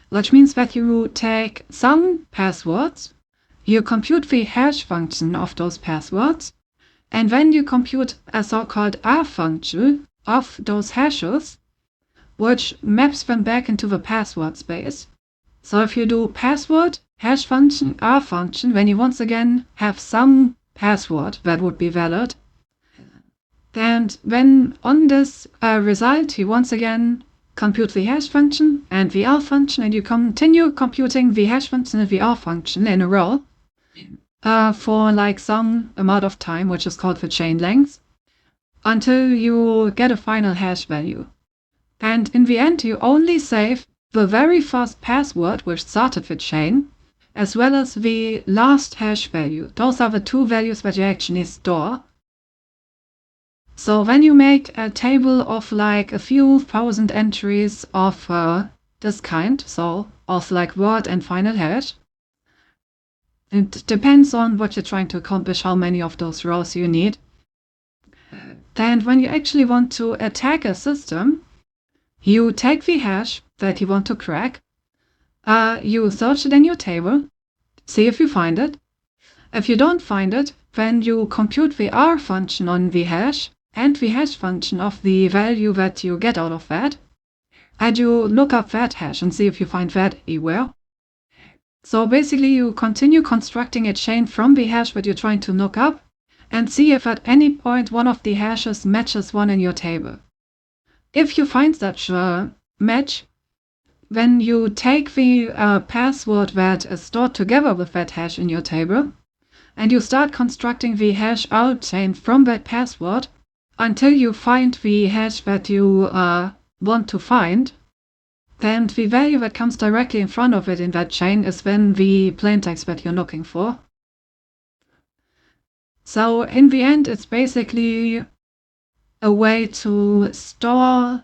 which means that you take some passwords, you compute the hash function of those passwords, and then you compute a so-called R function of those hashes, which maps them back into the password space. So if you do password, hash function, R function, then you once again have some password that would be valid. And then on this result, you once again compute the hash function and the R function, and you continue computing the hash function and the R function in a row for some amount of time, which is called the chain length, until you get a final hash value. And in the end, you only save the very first password which started the chain, as well as the last hash value. Those are the two values that you actually store. So when you make a table of like a few thousand entries of this kind, so of like word and final hash, it depends on what you're trying to accomplish, how many of those rows you need. Then when you actually want to attack a system, you take the hash that you want to crack, you search it in your table, see if you find it. If you don't find it, then you compute the R function on the hash and the hash function of the value that you get out of that, and you look up that hash and see if you find that anywhere. So basically you continue constructing a chain from the hash that you're trying to look up and see if at any point one of the hashes matches one in your table. If you find such a match, then you take the password that is stored together with that hash in your table, and you start constructing the hash out chain from that password until you find the hash that you want to find. Then the value that comes directly in front of it in that chain is then the plaintext that you're looking for. So in the end, it's basically a way to store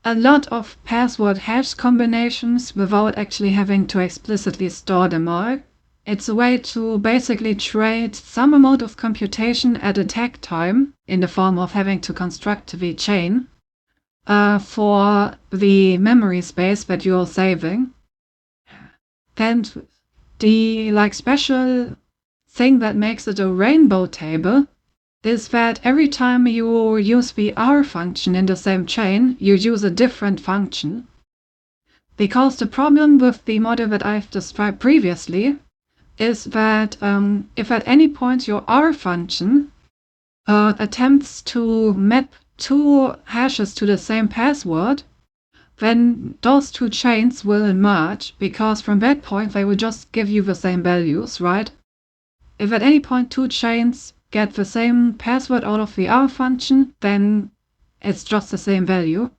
a lot of password hash combinations without actually having to explicitly store them all. It's a way to basically trade some amount of computation at attack time in the form of having to construct the chain for the memory space that you're saving. And the special thing that makes it a rainbow table is that every time you use the R function in the same chain, you use a different function. Because the problem with the model that I've described previously is that if at any point your R function attempts to map two hashes to the same password, then those two chains will merge, because from that point they will just give you the same values, right? If at any point two chains get the same password out of the R function, then it's just the same value.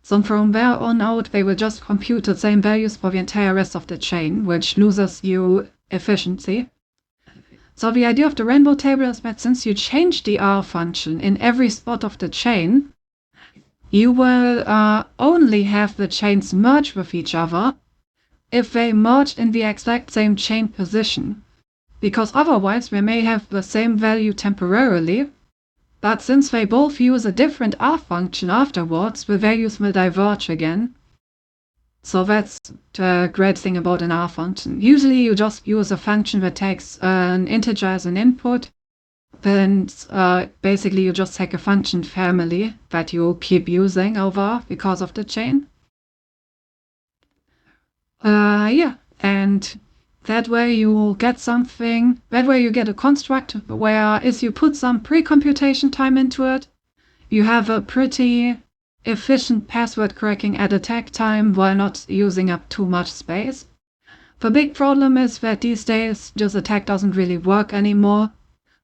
So from there on out, they will just compute the same values for the entire rest of the chain, which loses you efficiency. So the idea of the rainbow table is that since you change the R function in every spot of the chain, you will only have the chains merge with each other if they merge in the exact same chain position. Because otherwise they may have the same value temporarily, but since they both use a different R function afterwards, the values will diverge again. So that's the great thing about an R function. Usually you just use a function that takes an integer as an input, then basically you just take a function family that you keep using over because of the chain. Yeah, and that way you get something, that way you get a construct where if you put some pre-computation time into it, you have a pretty efficient password cracking at attack time while not using up too much space. The big problem is that these days this attack doesn't really work anymore,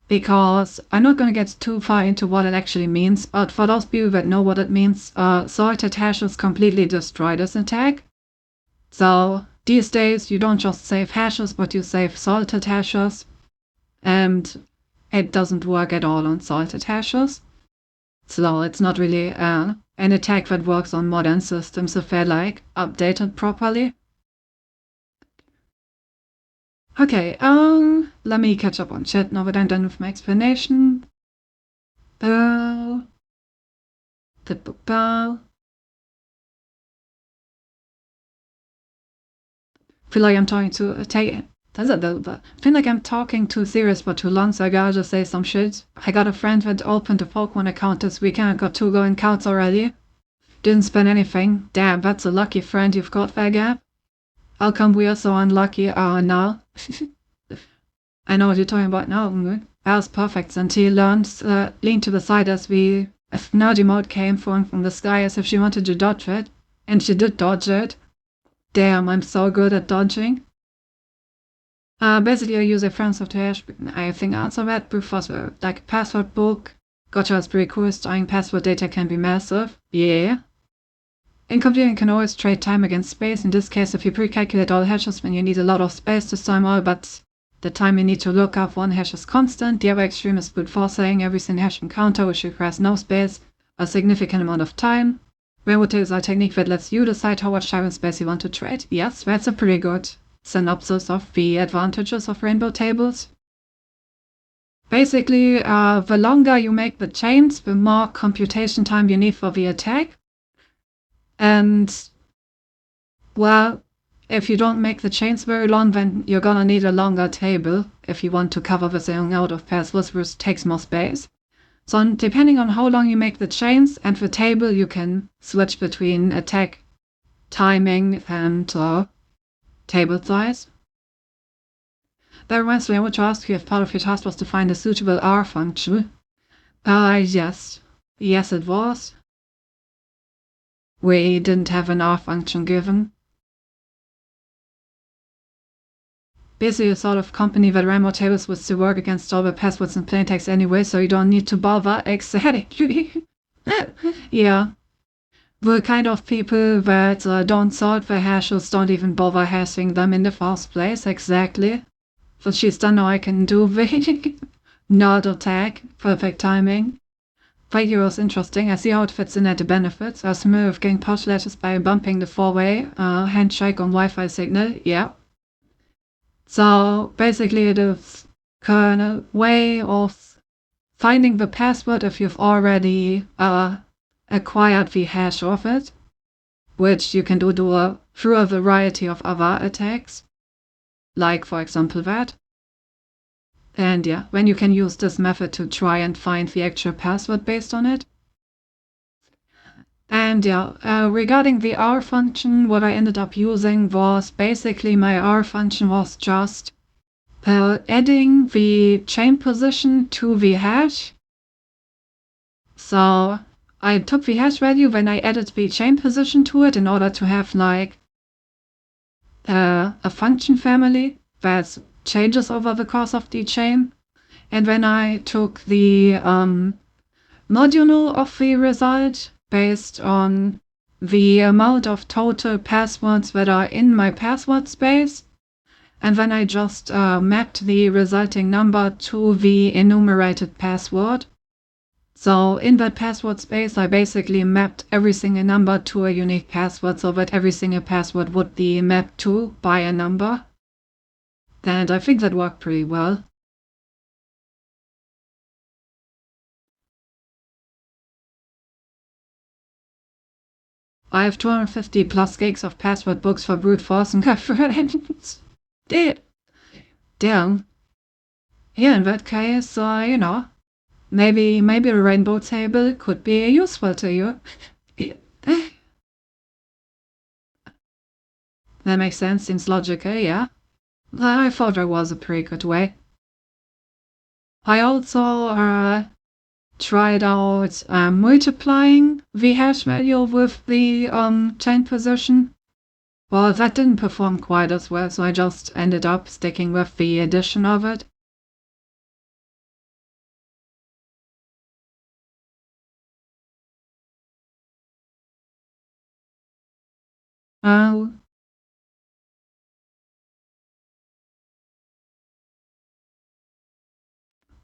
because I'm not going to get too far into what it actually means, but for those people that know what it means, sorted hashes completely destroy this attack. So these days you don't just save hashes, but you save salted hashes, and it doesn't work at all on salted hashes. So it's not really an attack that works on modern systems if they're updated properly. Okay, let me catch up on chat now that I'm done with my explanation. Feel like I'm talking too serious for too long, so I gotta just say some shit. I got a friend that opened a Pokemon account this weekend and got 2 going counts already. Didn't spend anything. Damn, that's a lucky friend you've got there, Gab. How come we are so unlucky now? I know what you're talking about now. That was perfect, and he leaned to the side as Nerdy mode came from the sky as if she wanted to dodge it, and she did dodge it. Damn, I'm so good at dodging. Basically I use a friend of the hash. I think answer that proof was like a password book. Gotcha is pretty cool. Storing password data can be massive. Yeah. In computing, you can always trade time against space. In this case, if you pre-calculate all hashes, then you need a lot of space to store them all, but the time you need to look up one hash is constant. The other extreme is brute forcing every single hash encounter, which requires no space, a significant amount of time. Rainbow tables are a technique that lets you decide how much time and space you want to trade. Yes, that's a pretty good synopsis of the advantages of rainbow tables. Basically, the longer you make the chains, the more computation time you need for the attack. And, well, if you don't make the chains very long, then you're gonna need a longer table if you want to cover the thing out of passwords, which takes more space. So depending on how long you make the chains and the table, you can switch between attack, timing, and table size. That reminds me, I want to ask you if part of your task was to find a suitable R function. Yes. Yes, it was. We didn't have an R function given. Basically, a sort of company that ran more tables was to work against all the passwords in plaintext anyway, so you don't need to bother exactly. Yeah. The kind of people that don't sort the hashes don't even bother hashing them in the first place, exactly. So she's done now I can do the nod attack, perfect timing. 5 euros interesting. I see how it fits in at the benefits. Are familiar with getting pouch letters by bumping the four-way handshake on Wi-Fi signal. Yeah. So basically it is kind of way of finding the password if you've already acquired the hash of it, which you can do through a variety of other attacks, like for example that. And yeah, when you can use this method to try and find the actual password based on it. And yeah, regarding the R function, what I ended up using was basically my R function was just adding the chain position to the hash. So I took the hash value when I added the chain position to it in order to have like a function family that changes over the course of the chain. And when I took the modulo of the result based on the amount of total passwords that are in my password space, and then I just mapped the resulting number to the enumerated password. So in that password space, I basically mapped every single number to a unique password so that every single password would be mapped to by a number. And I think that worked pretty well. I have 250 plus gigs of password books for brute force and reference. Damn. Yeah, in that case, maybe a rainbow table could be useful to you. That makes sense, seems logical, yeah. I thought there was a pretty good way. I also tried out multiplying the hash value with the chain position. Well, that didn't perform quite as well, so I just ended up sticking with the addition of it. Oh.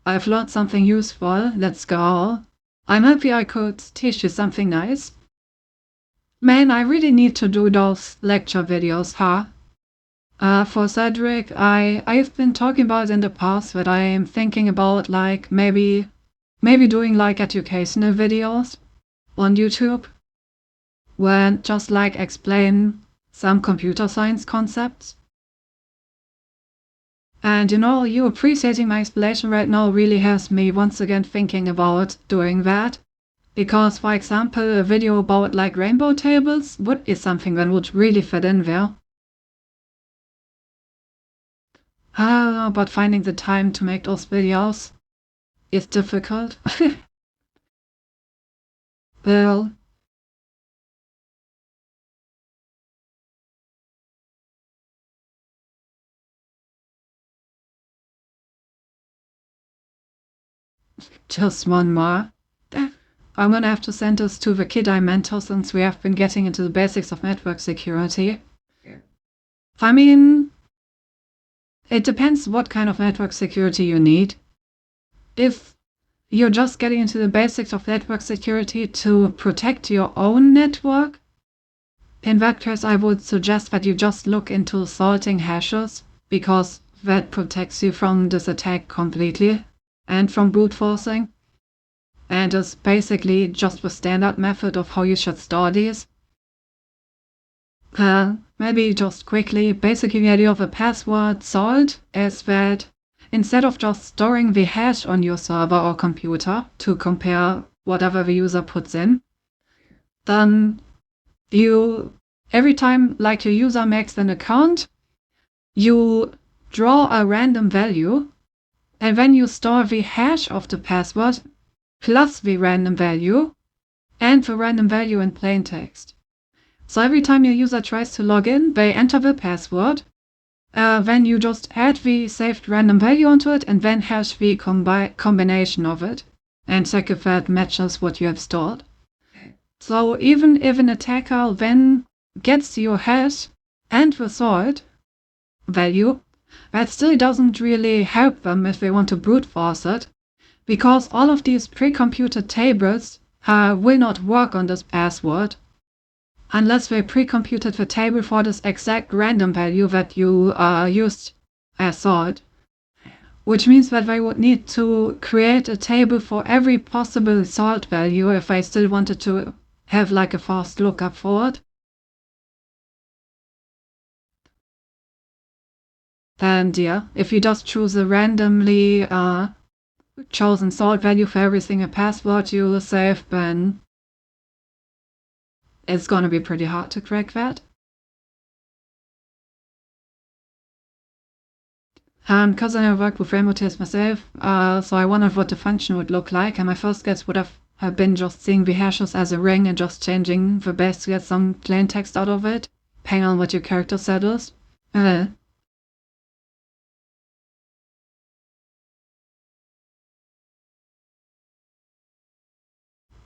I've learned something useful. Let's go. I'm happy I could teach you something nice. Man, I really need to do those lecture videos, huh? For Cedric, I've been talking about in the past that I am thinking about like maybe doing like educational videos on YouTube when just like explain some computer science concepts. And you appreciating my explanation right now really has me once again thinking about doing that. Because, for example, a video about like rainbow tables is something that would really fit in there. But finding the time to make those videos is difficult. Well, just one more. I'm gonna have to send this to the kid I mentor since we have been getting into the basics of network security. I mean, it depends what kind of network security you need. If you're just getting into the basics of network security to protect your own network, in that case I would suggest that you just look into salting hashes, because that protects you from this attack completely and from brute forcing. And is basically just the standard method of how you should store these. Maybe just quickly, basically the idea of a password salt is that instead of just storing the hash on your server or computer to compare whatever the user puts in, then you, every time like your user makes an account, you draw a random value, and then you store the hash of the password plus the random value and the random value in plain text. So every time your user tries to log in, they enter the password, then you just add the saved random value onto it and then hash the combination of it and check if that matches what you have stored. So even if an attacker then gets your hash and the salt value, that still doesn't really help them if they want to brute force it, because all of these pre-computed tables will not work on this password unless they pre-computed the table for this exact random value that you used as salt, which means that they would need to create a table for every possible salt value if they still wanted to have like a fast lookup for it. And yeah, if you just choose a randomly chosen salt value for every single password you will save, then it's gonna be pretty hard to crack that. Because I never worked with rainbow tails myself, so I wondered what the function would look like, and my first guess would have been just seeing the hashes as a ring and just changing the base to get some plain text out of it, depending on what your character set is.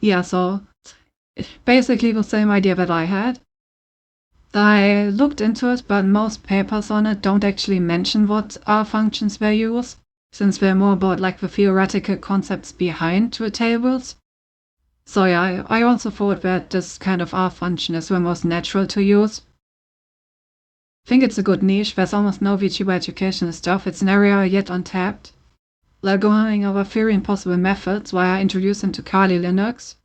Yeah, so basically the same idea that I had. I looked into it, but most papers on it don't actually mention what R functions they use, since they're more about like the theoretical concepts behind the tables. So yeah, I also thought that this kind of R function is the most natural to use. I think it's a good niche. There's almost no VTuber educational stuff. It's an area yet untapped. Like going over theory and possible methods while I introduce them to Kali Linux.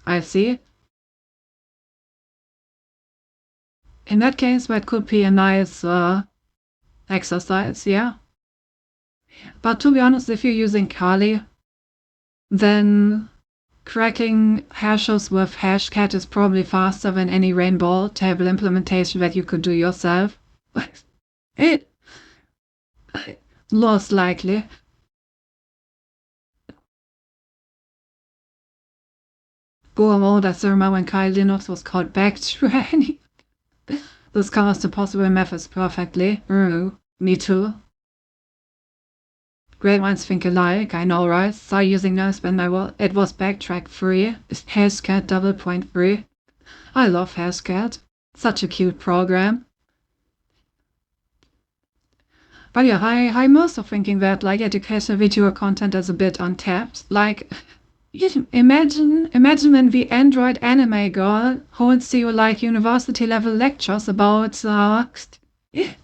I see. In that case, that could be a nice exercise, yeah. But to be honest, if you're using Kali, then cracking hashes with Hashcat is probably faster than any rainbow table implementation that you could do yourself. It most likely. Go mode, I still remember when Kali Linux was called backtracking. This covers the possible methods perfectly. Me too. Great minds think alike, I know, right? Started using this when it was backtrack free. It's Hashcat 0.3. I love Hashcat. Such a cute program. But yeah, I'm also thinking that like educational video content is a bit untapped. Like, imagine when the Android anime girl holds you like university level lectures about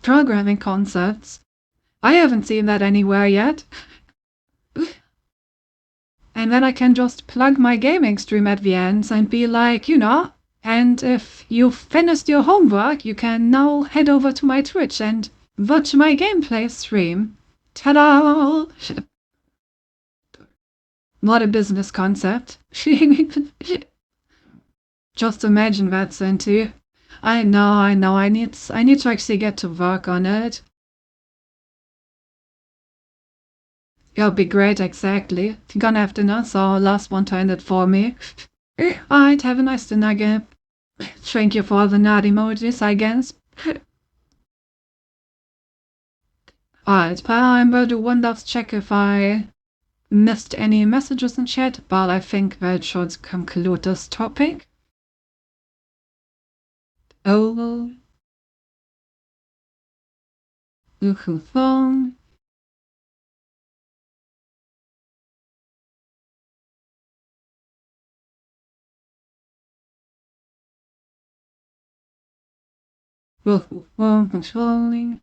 programming concepts. I haven't seen that anywhere yet. And then I can just plug my gaming stream at the end and be like, and if you've finished your homework, you can now head over to my Twitch and watch my gameplay stream. Ta-da! What a business concept. Just imagine that, Cinti. I know, I need to actually get to work on it. It'll be great, exactly. You're gonna have dinner, so last one to end it for me. Alright, have a nice dinner again. Thank you for all the nerd emojis, I guess. Alright, but I'm going to do one last check if I missed any messages in chat, but I think that should conclude this topic. Oh, Phone. Controlling.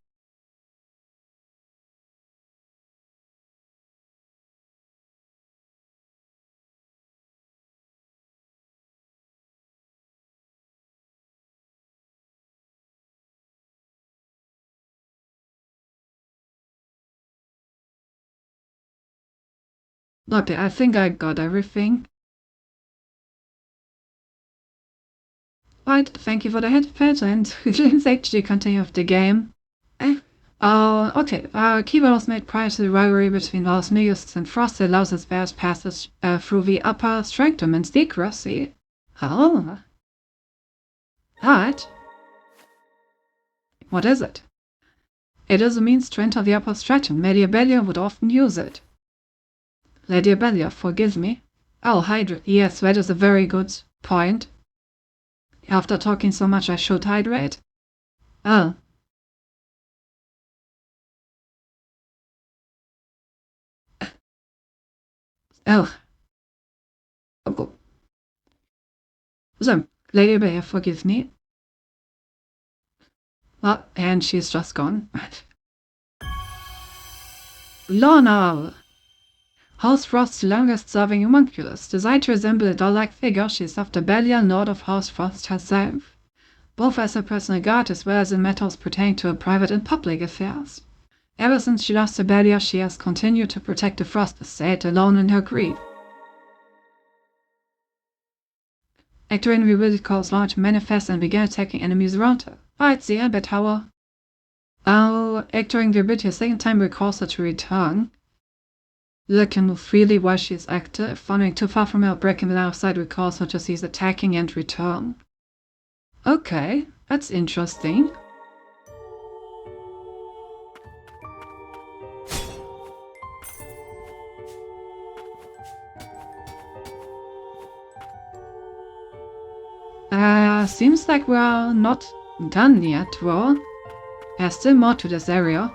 Okay, I think I got everything. Right, thank you for the headpad, and let's actually continue with the game. Okay, keyboard was made prior to the rivalry between Los Negus and Frost that allows its vast passage through the upper stratum and secrecy. Oh. That? What is it? It is a means to enter the upper stratum. Lady Abelia would often use it. Lady Abelia, forgive me. Oh, hydrate. Yes, that is a very good point. After talking so much, I should hydrate. Oh. Oh. So, Lady Abelia, forgive me. Well, and she's just gone. Lorna! House Frost's longest-serving homunculus. Designed to resemble a doll-like figure, she is of the Belial Lord of House Frost herself, both as her personal guard as well as in matters pertaining to her private and public affairs. Ever since she lost her Belial, she has continued to protect the Frost estate alone in her grief. Actorin revealed caused Lorna to manifest and began attacking enemies around her. It's the Albert Tower. Actorin the ability a second time recalls her to return. Looking freely while she is active, wandering too far from her, breaking the line of sight recalls her to cease attacking and return. Okay, that's interesting. Seems like we're not done yet, though. There's still more to this area.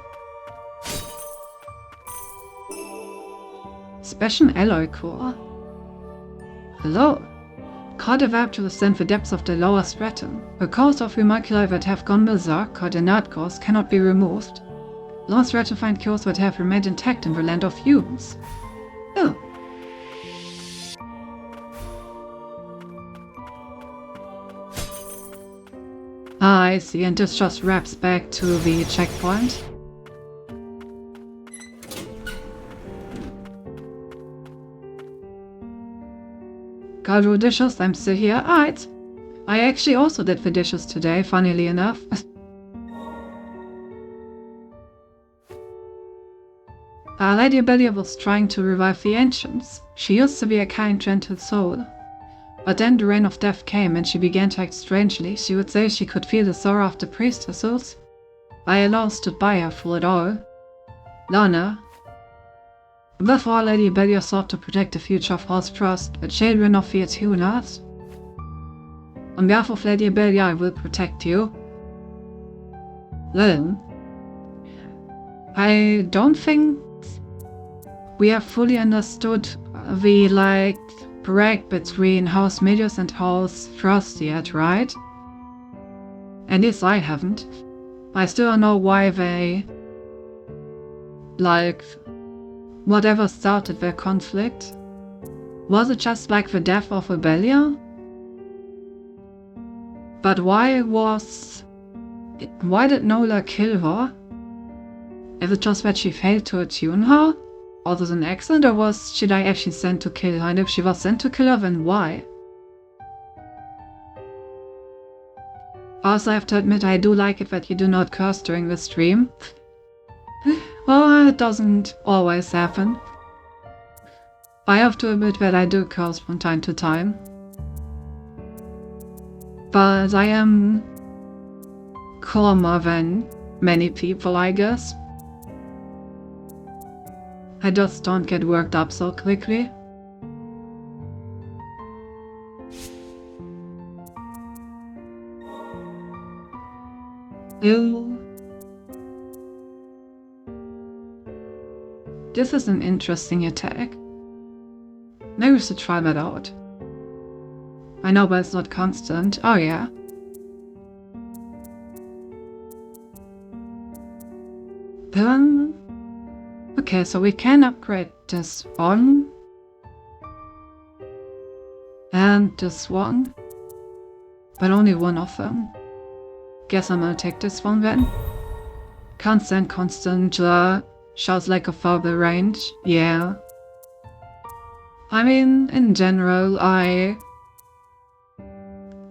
Special alloy core. Hello. Core developed to withstand the depths of the lower stratum. The cores of homunculi that have gone berserk, called inert cores, cannot be removed. Lower stratified cores that have remained intact in the land of humans. Oh. I see, and this just wraps back to the checkpoint. Gotta do dishes, I'm still here. Alright. I actually also did the dishes today, funnily enough. Lady Abelia was trying to revive the ancients. She used to be a kind, gentle soul. But then the reign of death came and she began to act strangely. She would say she could feel the sorrow of the priestesses. I alone stood by her through it all. Lorna. Before Lady Abelia sought to protect the future of House Frost, the children of the Etunas. On behalf of Lady Abelia, I will protect you. Then, I don't think we have fully understood the, break between House Medius and House Frost yet, right? At least I haven't. I still don't know why they, whatever started their conflict. Was it just like the death of Abelia? But why did Nola kill her? Is it just that she failed to attune her? Was it an accident, or was she actually sent to kill her? And if she was sent to kill her, then why? Also, I have to admit, I do like it that you do not curse during the stream. Well, it doesn't always happen. I have to admit that I do curse from time to time. But I am calmer than many people, I guess. I just don't get worked up so quickly. Ew. This is an interesting attack. Maybe we should try that out. I know, but it's not constant. Oh yeah. Then... Okay, so we can upgrade this one. And this one. But only one of them. Guess I'm gonna take this one then. Constant, shows like a further range. Yeah. I mean, in general, I'm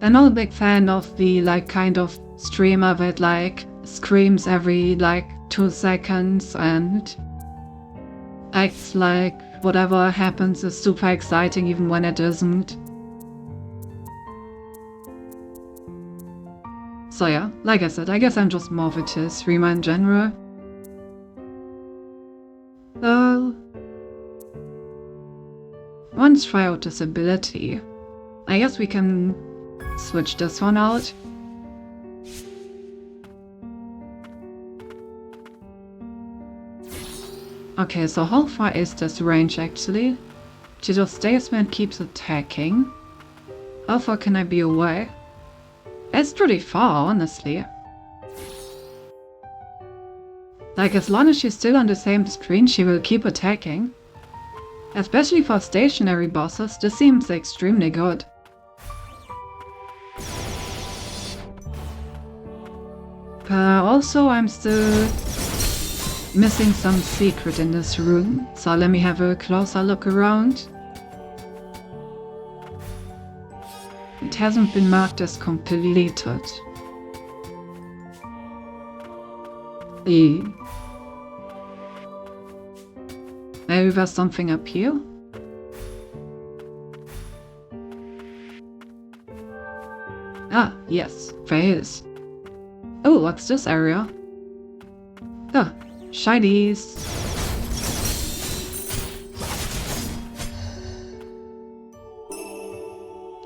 not a big fan of the kind of streamer that screams every 2 seconds and acts like whatever happens is super exciting even when it isn't. So yeah, like I said, I guess I'm just more of a streamer in general. So... let's try out this ability. I guess we can switch this one out. Okay, so how far is this range actually? She just stays and keeps attacking. How far can I be away? It's pretty far, honestly. As long as she's still on the same screen, she will keep attacking. Especially for stationary bosses, this seems extremely good. But also I'm still missing some secret in this room, so let me have a closer look around. It hasn't been marked as completed. Maybe there's something up here? Ah, yes, there is. Oh, what's this area? Ah, shinies.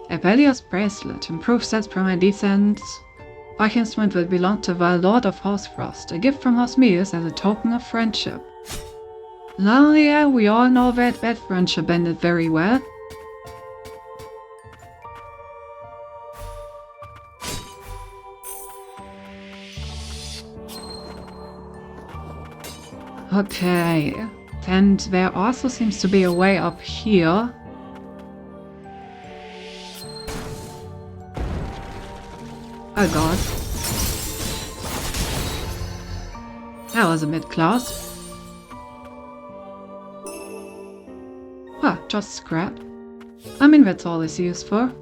Abelia's bracelet improves stats per my defense. Our instrument will belong to the Lord of Horsefrost, a gift from Osmius as a token of friendship. Now, yeah, we all know that friendship ended very well. Okay, and there also seems to be a way up here. Oh god. That was a mid-class. Huh, just scrap. I mean, that's all it's used for.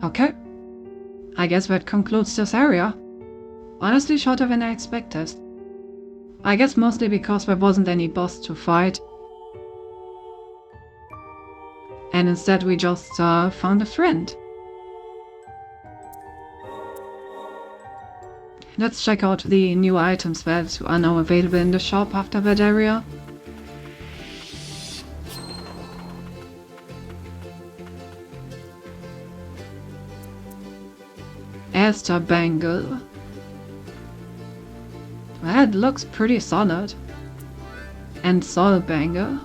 Okay. I guess that concludes this area. Honestly shorter than I expected. I guess mostly because there wasn't any boss to fight. And instead we just found a friend. Let's check out the new items that are now available in the shop after that area. Aster Bangle. That looks pretty solid. And Soul Bangle.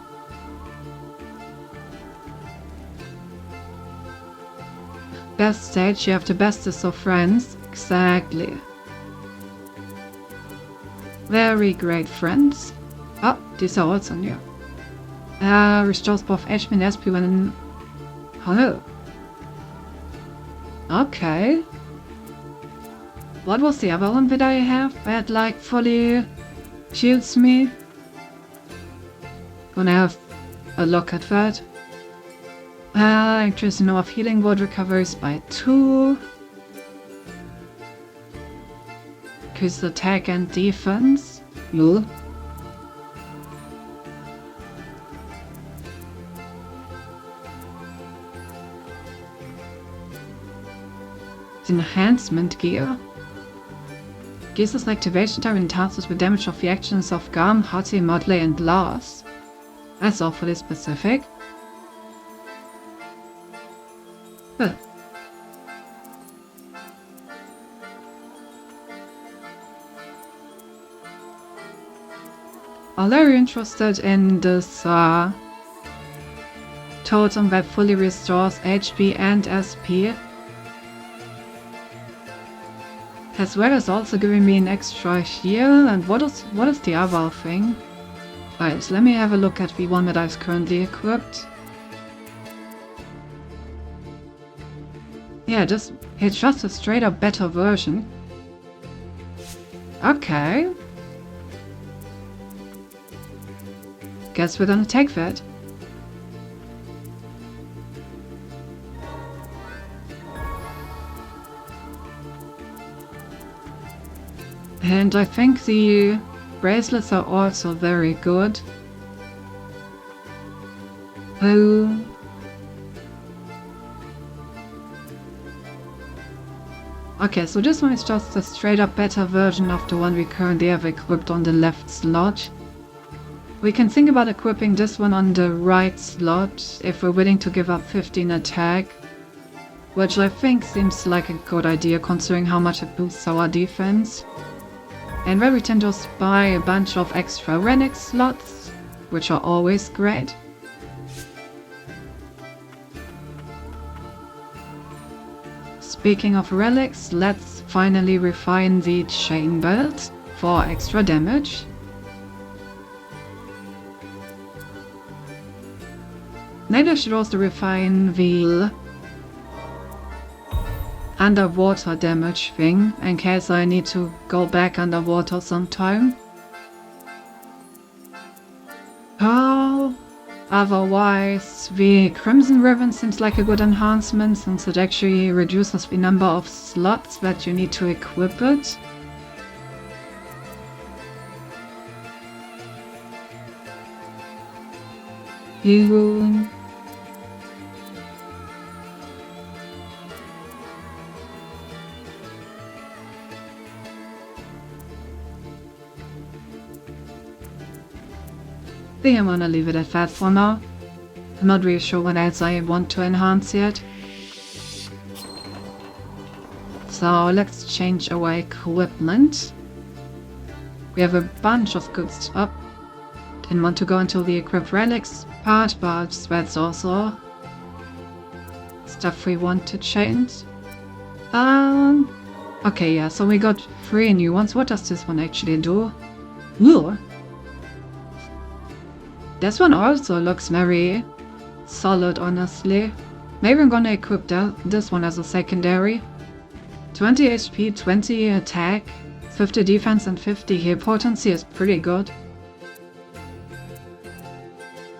Best stage, you have the bestest of friends. Exactly. Very great friends. Oh, these are also new. Restores both HP and SP when... Hello. Okay. What was the other one that I have that fully shields me? Gonna have a look at that. Increasing of healing word recovers by 2. Increase attack and defense. Lol. Enhancement gear. Reduces activation time and enhances the damage of the actions of Garm, Hati, Modley, and Lars. That's awfully specific. Huh. I'm very interested in this totem that fully restores HP and SP, as well as also giving me an extra heal. And what is the other thing? Right, let me have a look at the one that I've currently equipped. Yeah, it's just a straight up better version. Okay. Guess we're gonna take that. And I think the bracelets are also very good. Oh. Okay, so this one is just a straight up better version of the one we currently have equipped on the left slot. We can think about equipping this one on the right slot if we're willing to give up 15 attack, which I think seems like a good idea considering how much it boosts our defense. And then we tend to buy a bunch of extra relic slots, which are always great. Speaking of relics, let's finally refine the chain belt for extra damage. Maybe I should also refine the underwater damage thing in case I need to go back underwater sometime. Oh, otherwise the Crimson Ribbon seems like a good enhancement since it actually reduces the number of slots that you need to equip it. I think I'm gonna leave it at that for now. I'm not really sure what else I want to enhance yet. So let's change our equipment. We have a bunch of good stuff. Didn't want to go into the equipped relics part, but that's also stuff we want to change. Okay, yeah, so we got 3 new ones. What does this one actually do? Ooh. This one also looks very solid, honestly. Maybe I'm gonna equip this one as a secondary. 20 HP, 20 attack, 50 defense and 50 heal potency is pretty good.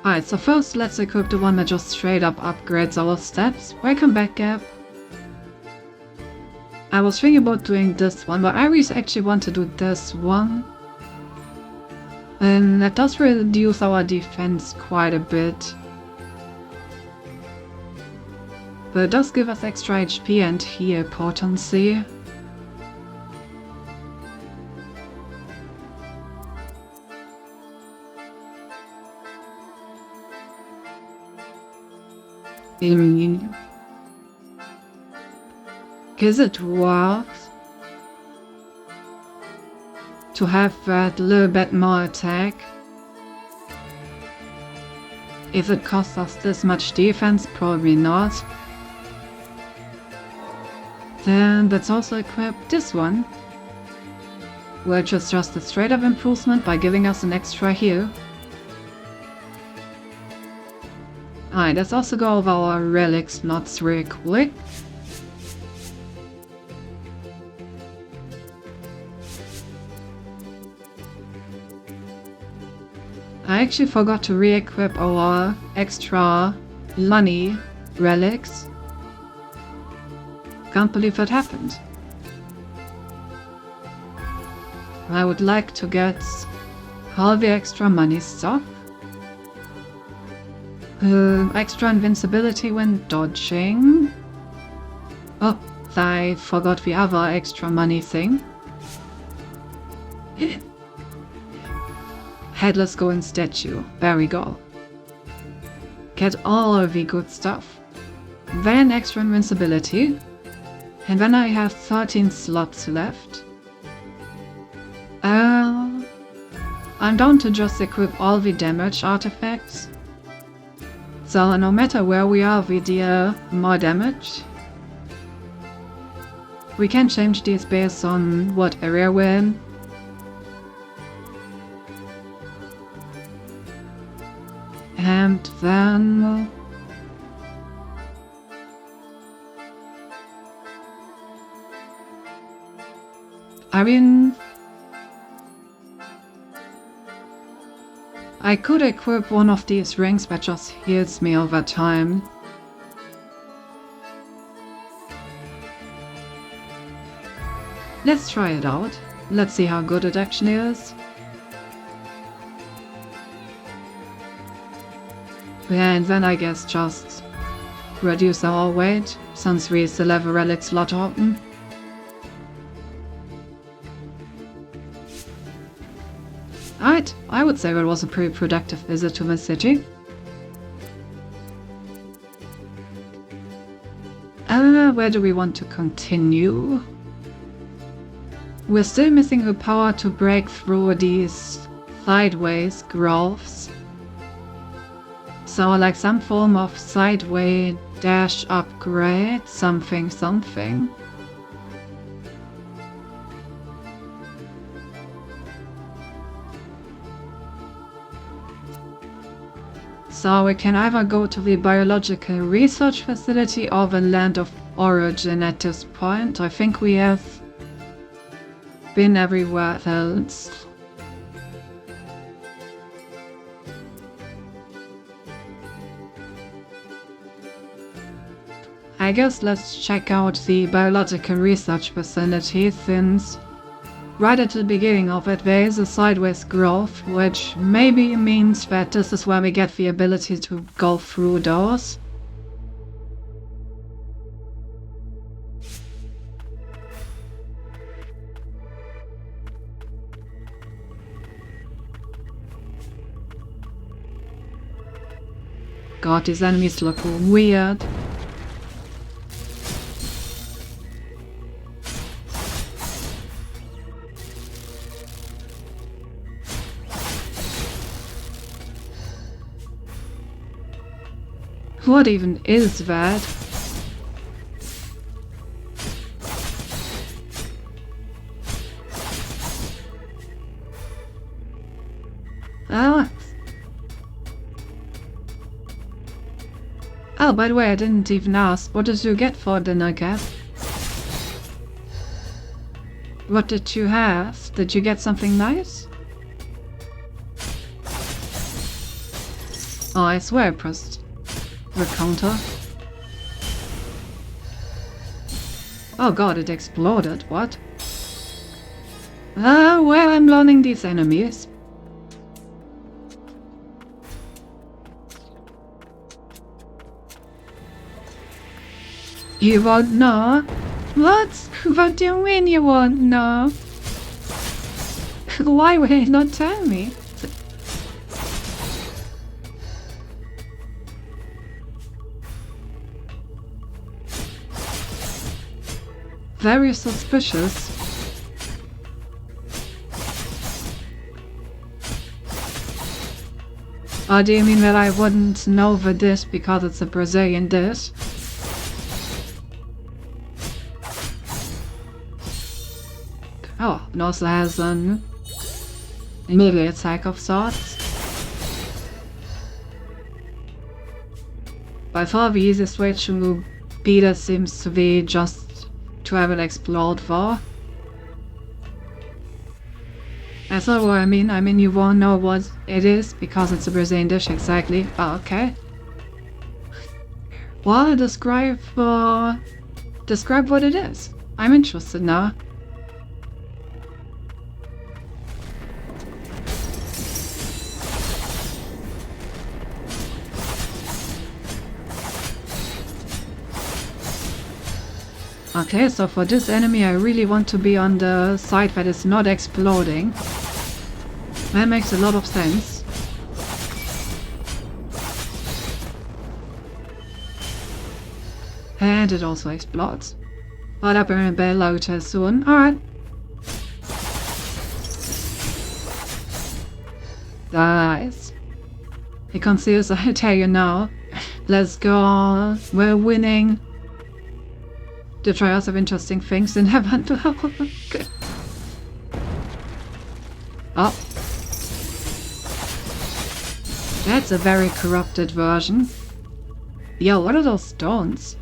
Alright, so first let's equip the one that just straight up upgrades our stats. Welcome back, Gab. I was thinking about doing this one, but I really actually want to do this one. And that does reduce our defense quite a bit. But it does give us extra HP and heal potency. Is it worth to have that little bit more attack if it costs us this much defense? Probably not. Then let's also equip this one, which is just a straight up improvement by giving us an extra heal. Alright, let's also go over our relic slots real quick. I actually forgot to re-equip our extra Lunny relics. Can't believe that happened. I would like to get all the extra money stuff. Extra invincibility when dodging. Oh, I forgot the other extra money thing. Headless golden statue. There we go. Get all of the good stuff. Then extra invincibility. And then I have 13 slots left. I'm down to just equip all the damage artifacts. So no matter where we are, we deal more damage. We can change these based on what area we're in. And then... I mean... I could equip one of these rings that just heals me over time. Let's try it out. Let's see how good it actually is. And then I guess just reduce our weight, since we still have a relic slot open. Alright, I would say it was a pretty productive visit to the city. Where do we want to continue? We're still missing the power to break through these sideways growths. So like some form of sideway dash upgrade, something. So we can either go to the biological research facility or the land of origin at this point. I think we have been everywhere else. I guess let's check out the biological research facility, since right at the beginning of it there is a sideways growth, which maybe means that this is where we get the ability to go through doors. God, these enemies look weird. What even is that? Oh, by the way, I didn't even ask. What did you get for dinner, Cat? What did you have? Did you get something nice? Oh, I swear I pressed the counter. Oh god, it exploded. What? Well, I'm learning these enemies. You won't know? What? What do you mean you won't know? Why will you not tell me? Very suspicious. Oh, do you mean that I wouldn't know the dish because it's a Brazilian dish? Oh, it also has an melee attack of sorts. By far the easiest way to beat it seems to be just to have it explode for. That's not what I mean. I mean you won't know what it is because it's a Brazilian dish, exactly. Oh, okay. Well, describe what it is. I'm interested now. Okay, so for this enemy I really want to be on the side that is not exploding. That makes a lot of sense. And it also explodes. But I burn a bell out soon. Alright. Nice. You can see us, I tell you now. Let's go. We're winning. The trials have interesting things in heaven to help. Oh. That's a very corrupted version. Yo, what are those stones?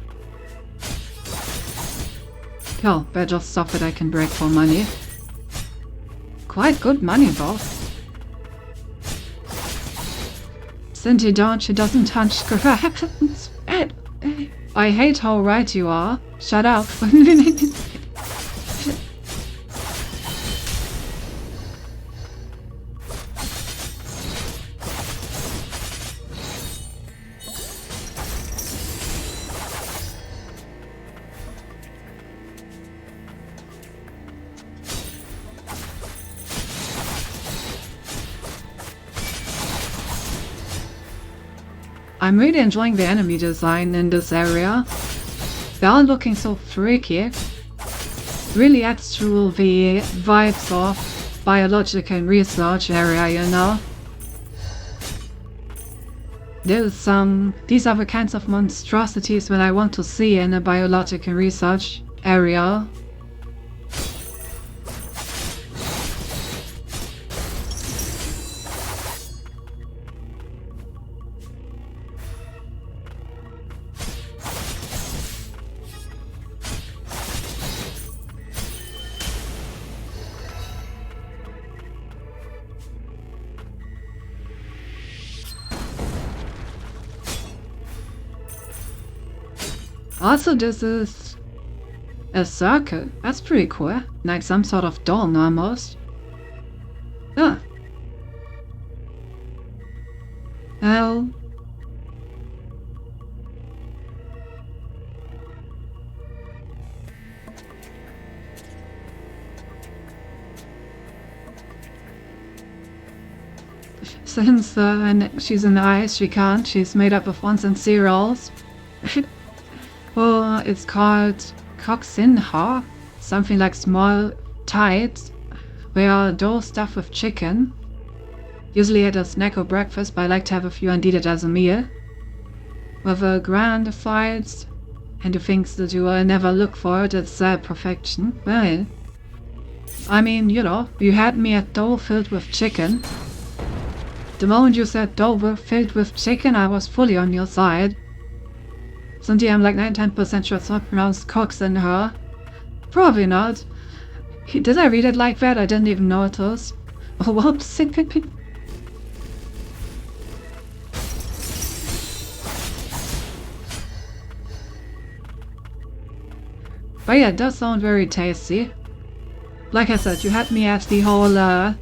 Oh, they're just stuff that I can break for money. Quite good money, though. Cindy, don't, she doesn't touch grass. I hate how right you are. Shut up. I'm really enjoying the enemy design in this area. They're all looking so freaky. Really adds to the vibes of biological research area, you know. These are the kinds of monstrosities that I want to see in a biological research area. Also, this is a circle. That's pretty cool. Like some sort of dome almost. Ah. Well. Since she's in ice, she can't. She's made up of ones and zeros. Well, it's called Koksinha, something like small tides, where those stuffed with chicken. Usually at a snack or breakfast, but I like to have a few and eat it as a meal. With a grand fights and the things that you will never look for, that's perfection. Well, I mean, you know, you had me at dough filled with chicken. The moment you said dough filled with chicken, I was fully on your side. Cindy, I'm like 99% sure it's not pronounced Koksinha. Probably not. Did I read it like that? I didn't even notice. Oh, whoops. But yeah, it does sound very tasty. Like I said, you had me at the whole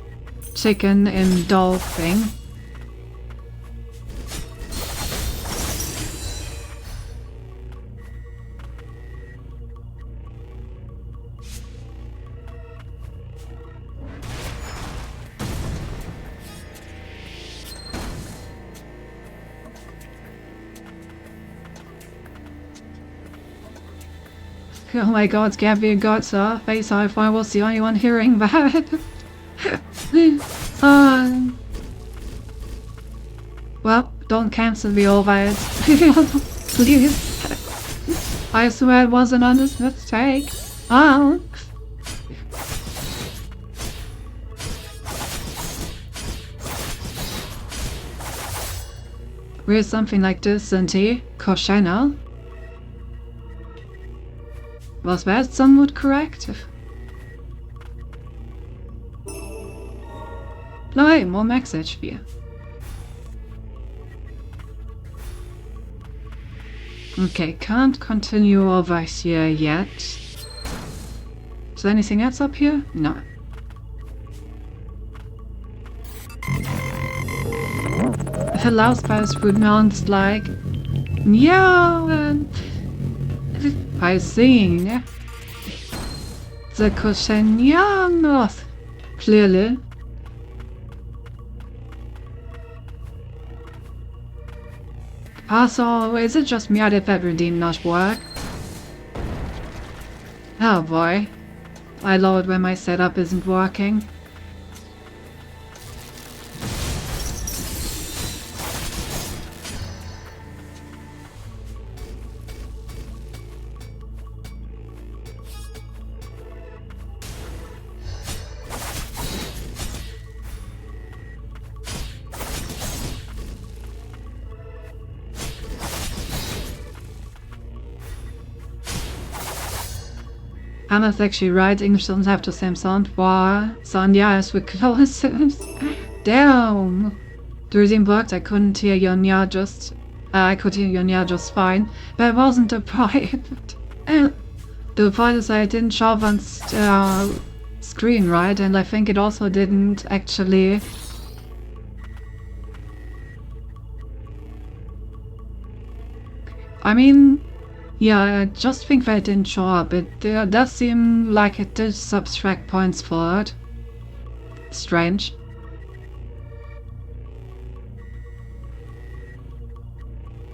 chicken in dough thing. Oh my god, Gabby got a face if I was the only one hearing that. Well, don't cancel me over it. Please. I swear it was an honest mistake. Oh. Where's something like this, Cindy? Koshena? Was that somewhat correct? No, hey, more max HP. Okay, can't continue over here yet. Is there anything else up here? No. If it allows spiders would sounds like... Yeah! I sing. the cushion, yeah, no, clearly. Also, is it just me or did that redeem not work? Oh boy. I love it when my setup isn't working. Anna's actually right, English doesn't have the same sound. Wow, sound, yeah, as we close. Damn! The redeem worked, I couldn't hear your nya just... I could hear your nya just fine, but it wasn't the point. The point is I didn't show up on screen, right? And I think it also didn't actually... I mean... Yeah, I just think that it didn't show up. It does seem like it did subtract points for it. Strange.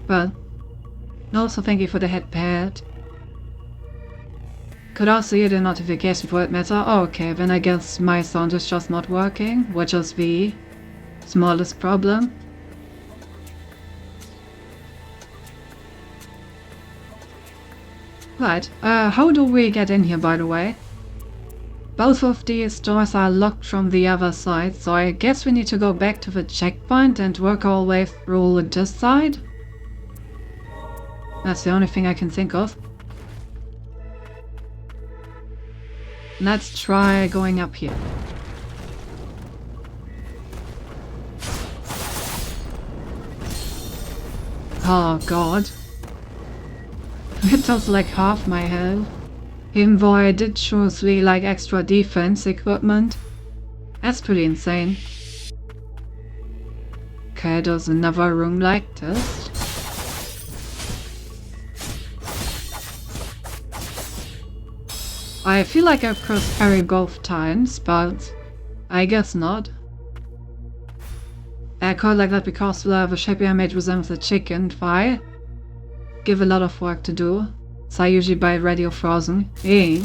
Well, also thank you for the headpad. Could also hear the notification for it matter. Oh, okay, then I guess my sound is just not working, which is the smallest problem. Right, how do we get in here, by the way? Both of these doors are locked from the other side, so I guess we need to go back to the checkpoint and work our way through this side? That's the only thing I can think of. Let's try going up here. Oh god. It does like half my health. Even though I did choose the like extra defense equipment. That's pretty insane. Okay, there's another room like this. I feel like I've crossed parry both times, but I guess not. I call it like that because the shape I made resembles a chicken thigh. Give a lot of work to do, so I usually buy it ready or frozen. Hey.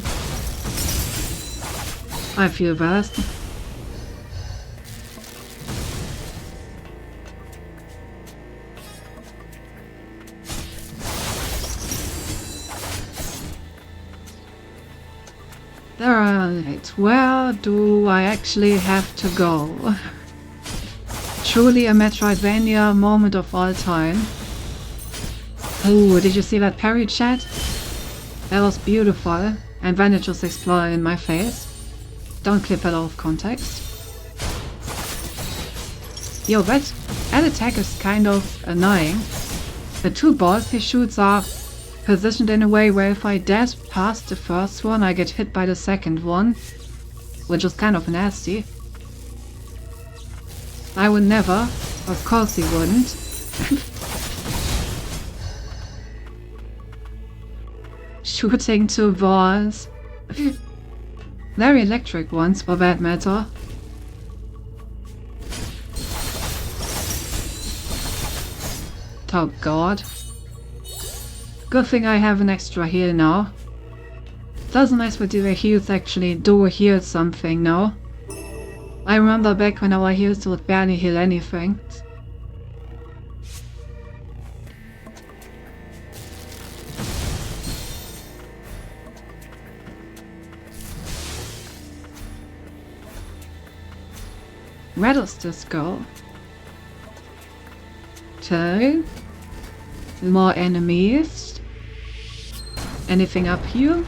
I feel bad. Alright, where do I actually have to go? Truly a Metroidvania moment of all time. Oh, did you see that parry, chat? That was beautiful, and then it just exploded in my face. Don't clip it out of context. Yo, that attack is kind of annoying. The two balls he shoots are positioned in a way where if I dash past the first one, I get hit by the second one, which is kind of nasty. I would never. Of course he wouldn't. Shooting two balls. Very electric ones, for that matter. Oh god. Good thing I have an extra heal now. Doesn't matter what the heals actually do heal something now. I remember back when our heals would barely heal anything. Where does this go? Okay. More enemies. Anything up here?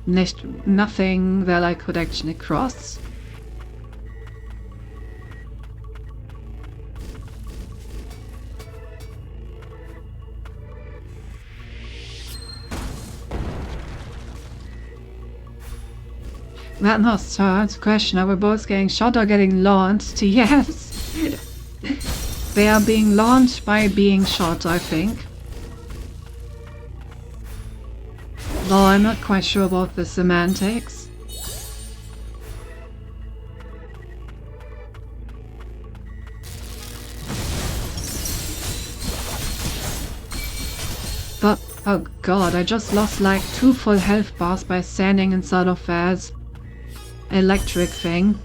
Nothing that I could actually cross. That was third question. Are we both getting shot or getting launched? Yes. They are being launched by being shot, I think. Though I'm not quite sure about the semantics. But, oh god, I just lost like 2 full health bars by standing inside of that electric thing.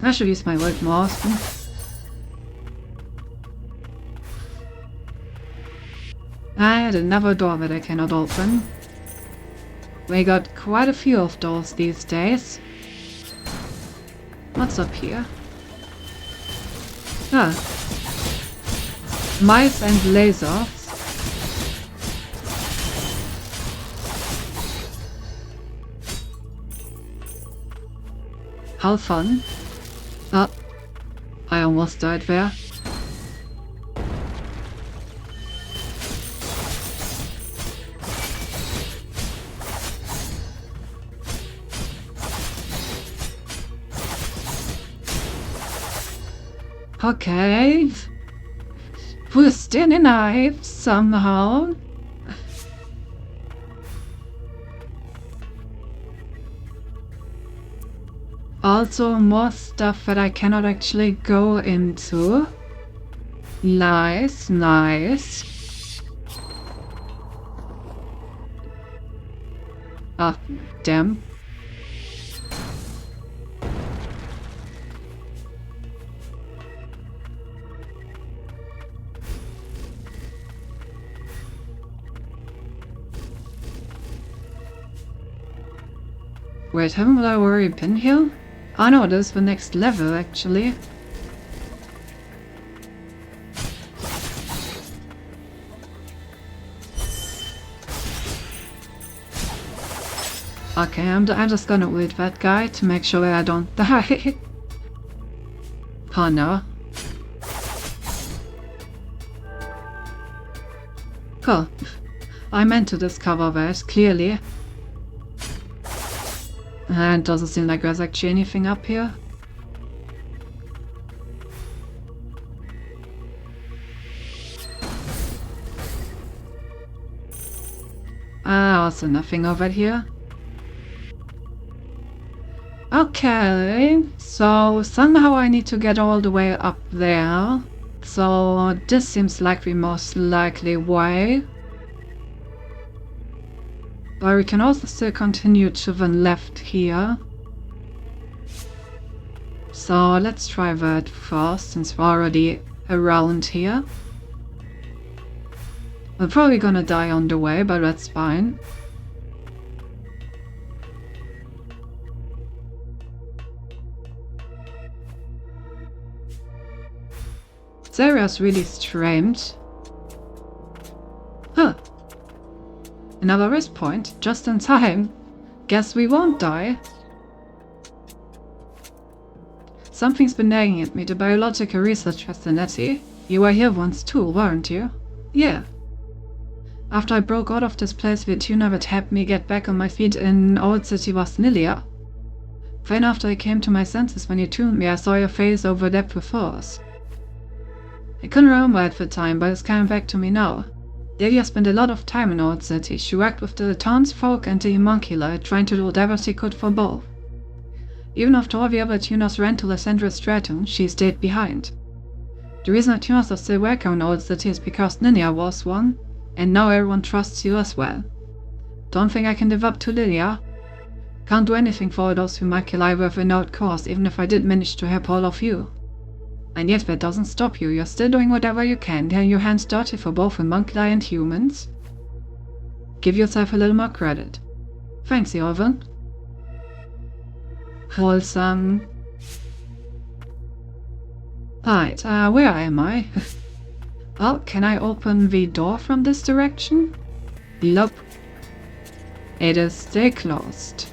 I should use my word more often. I had another door that I cannot open. We got quite a few of those these days. What's up here? Ah. Mice and lasers. How fun. Ah. I almost died there. Okay. We're still alive somehow. Also more stuff that I cannot actually go into. Nice, nice. Ah, damn. Wait, haven't I already been here? Oh no, this is the next level actually. Okay, I'm just gonna ult that guy to make sure I don't die. Oh no. Cool. I meant to discover that, clearly. And doesn't seem like there's actually anything up here. Also nothing over here. Okay, so somehow I need to get all the way up there. So this seems like the most likely way. But we can also still continue to the left here. So let's try that first, since we're already around here. We're probably gonna die on the way, but that's fine. This area's really strange. Huh. Another rest point, just in time. Guess we won't die. Something's been nagging at me, the biological research facility. You were here once too, weren't you? Yeah. After I broke out of this place, the tuner that helped me get back on my feet in Old City was Lilia. Then after I came to my senses when you tuned me, I saw your face overlapped with hers. I couldn't remember at the time, but it's coming back to me now. Lilia spent a lot of time in Old City. She worked with the townsfolk and the homunculi, trying to do whatever she could for both. Even after all the other tuners ran to Lysandra Stratum, she stayed behind. The reason the tuners are still welcome in Old City is because Lilia was one, and now everyone trusts you as well. Don't think I can live up to Lilia. Can't do anything for all those homunculi with a note course, even if I did manage to help all of you. And yet that doesn't stop you. You're still doing whatever you can, getting your hands dirty for both homunculi and humans. Give yourself a little more credit. Thanks, Jorven. Wholesome. Right, where am I? Well, can I open the door from this direction? Nope. It is still closed.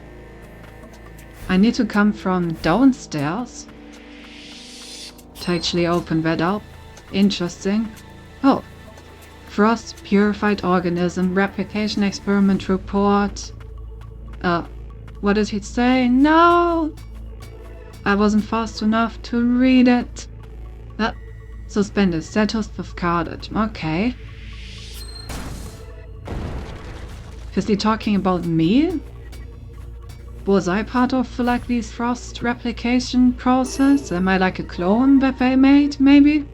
I need to come from downstairs to actually open that up. Interesting. Oh. Frost purified organism replication experiment report. What did he say? No! I wasn't fast enough to read it. Suspended status discarded. Okay. Is he talking about me? Was I part of like this Frost replication process? Am I like a clone that they made, maybe?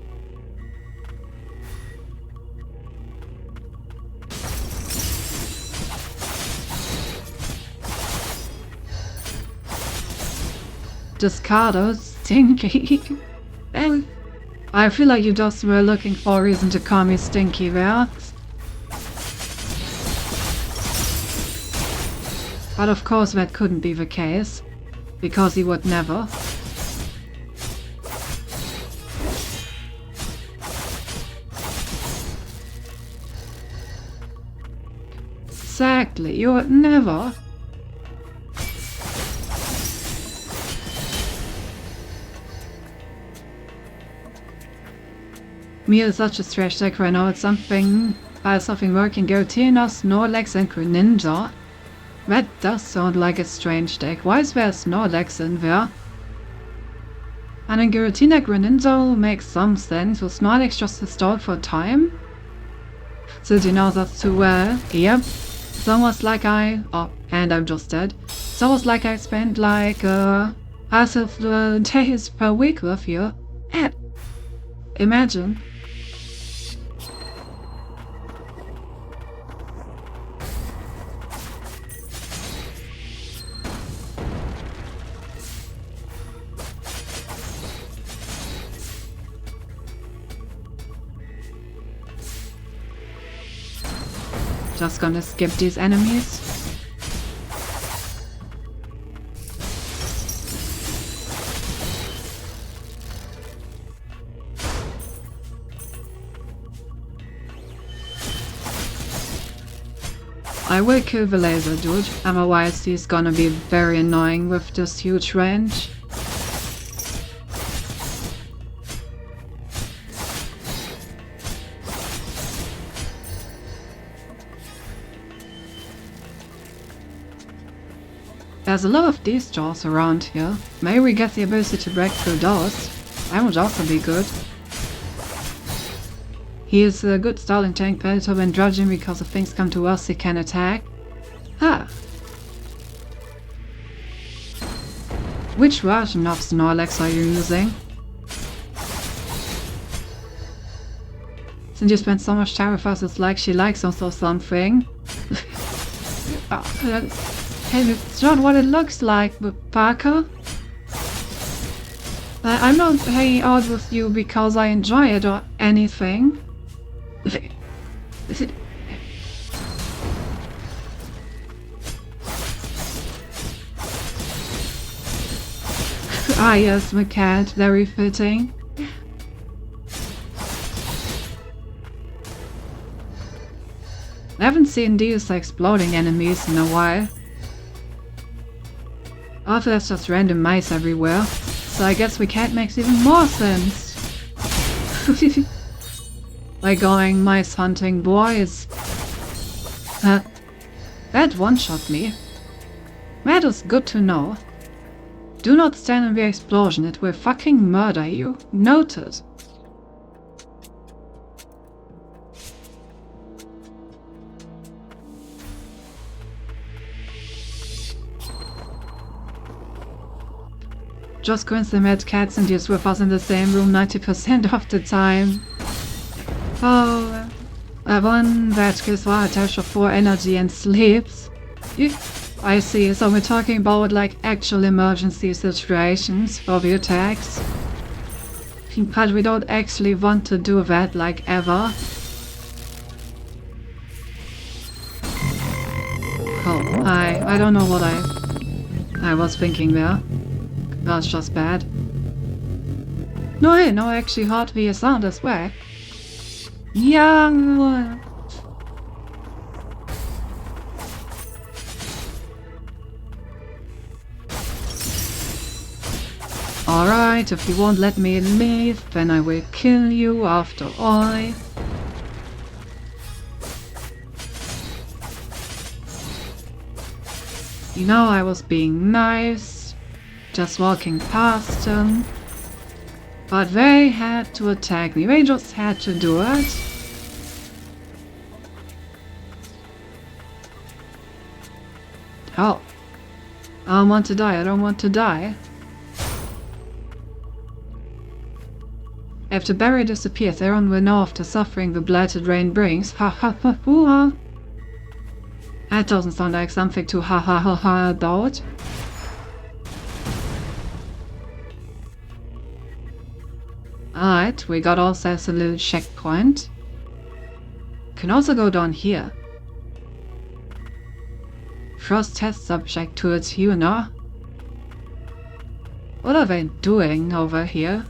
Discardo, Stinky. Well, I feel like you just were looking for a reason to call me Stinky there. But of course that couldn't be the case, because he would never. Exactly, you would never. Me is such a trash deck right now. It's something working. Giratina, Snorlax and Greninja. That does sound like a strange deck. Why is there a Snorlax in there? And in Giratina, Greninja makes some sense. Was Snorlax just installed for time? Since you know that too well. Yep. It's almost like and I'm just dead. It's almost like I spent like half of the days per week with you. And imagine. Just gonna skip these enemies. I will kill the laser dude, otherwise he's gonna be very annoying with this huge range. There's a lot of these jaws around here. Maybe we get the ability to break through those. That would also be good. He is a good stalling tank predator when dodging because if things come to us he can attack. Ah! Which version of Snorlax are you using? Since you spent so much time with us, it's like she likes us or something. And it's not what it looks like, but Parker. I'm not hanging out with you because I enjoy it or anything. Ah yes, my cat, very fitting. I haven't seen these exploding enemies in a while. Also, there's just random mice everywhere, so I guess we can't make even more sense. By going mice hunting, boys. That one-shot me. That is good to know. Do not stand in the explosion, it will fucking murder you. Noted. Just coincidentally, cats and deers with us in the same room 90% of the time. Oh, one that gives one attach of 4 energy and sleeps. I see, so we're talking about like actual emergency situations for the attacks. But we don't actually want to do that like ever. Oh, I don't know what I was thinking there. That's just bad. No, actually hard to hear sound as well. Young one. Alright, if you won't let me leave, then I will kill you after all. You know, I was being nice, just walking past them. But they had to attack me, they just had to do it. Oh. I don't want to die, I don't want to die. After Barry disappears, Aaron will know of the suffering the blighted rain brings. Ha ha ha hoo ha. That doesn't sound like something to ha ha ha ha about. Alright, we got ourselves a little checkpoint. Can also go down here. First test subject towards you now. What are they doing over here?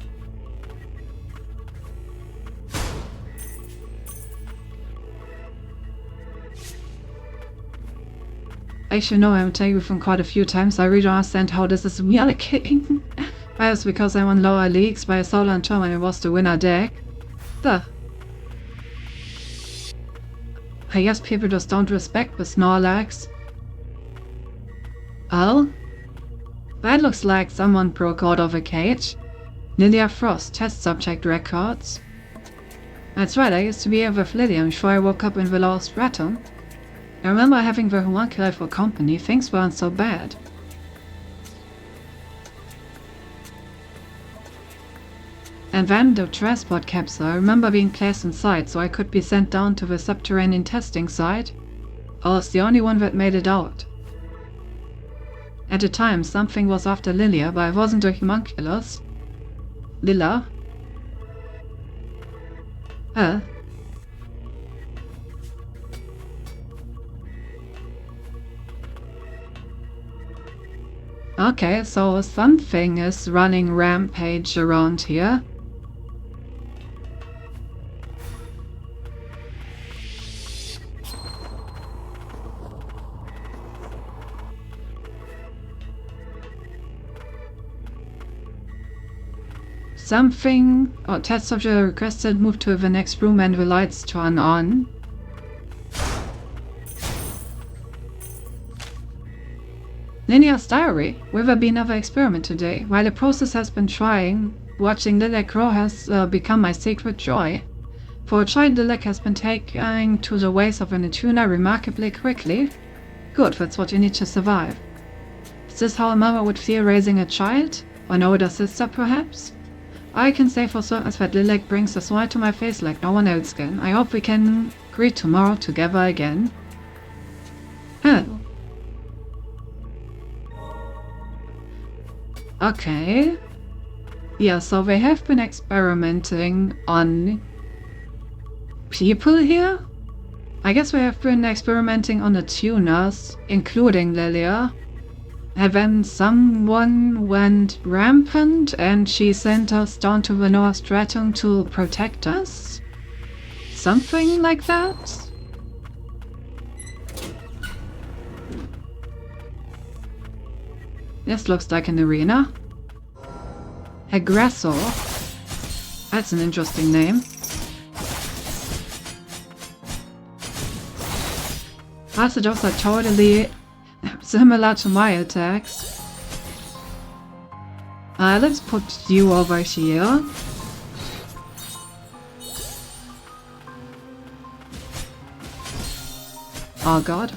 I should know I'm taking from quite a few times. I really don't understand how this is reallocating. Perhaps because I'm on lower leagues by a solar term and it was the winner deck. Duh. I guess people just don't respect the Snorlax. Oh? That looks like someone broke out of a cage. Lilia Frost, test subject records. That's right, I used to be here with Lilia before I woke up in the Lost Stratum. I remember having the homunculi for company, things weren't so bad. And then the transport capsule, I remember being placed inside so I could be sent down to the subterranean testing site. I was the only one that made it out. At the time, something was after Lilia, but it wasn't a homunculus. Lilla? Huh? Okay, so something is running rampage around here. Something... Oh, test subject requested, move to the next room and the lights turn on. Lilia's diary. Will there be another experiment today? While the process has been trying, watching Lilac grow has become my secret joy. For a child, Lilac has been taking to the ways of an Etuna remarkably quickly. Good, that's what you need to survive. Is this how a mother would feel raising a child? Or an older sister, perhaps? I can say for certain that Lilac brings a smile to my face like no one else can. I hope we can greet tomorrow together again. Hello. Okay. Yeah, so they have been experimenting on people here? I guess we have been experimenting on the tuners, including Lilia. And then someone went rampant and she sent us down to the North Stratum to protect us? Something like that? This looks like an arena. Aggressor. That's an interesting name. Passages are totally similar to my attacks. Let's put you over here. Oh god.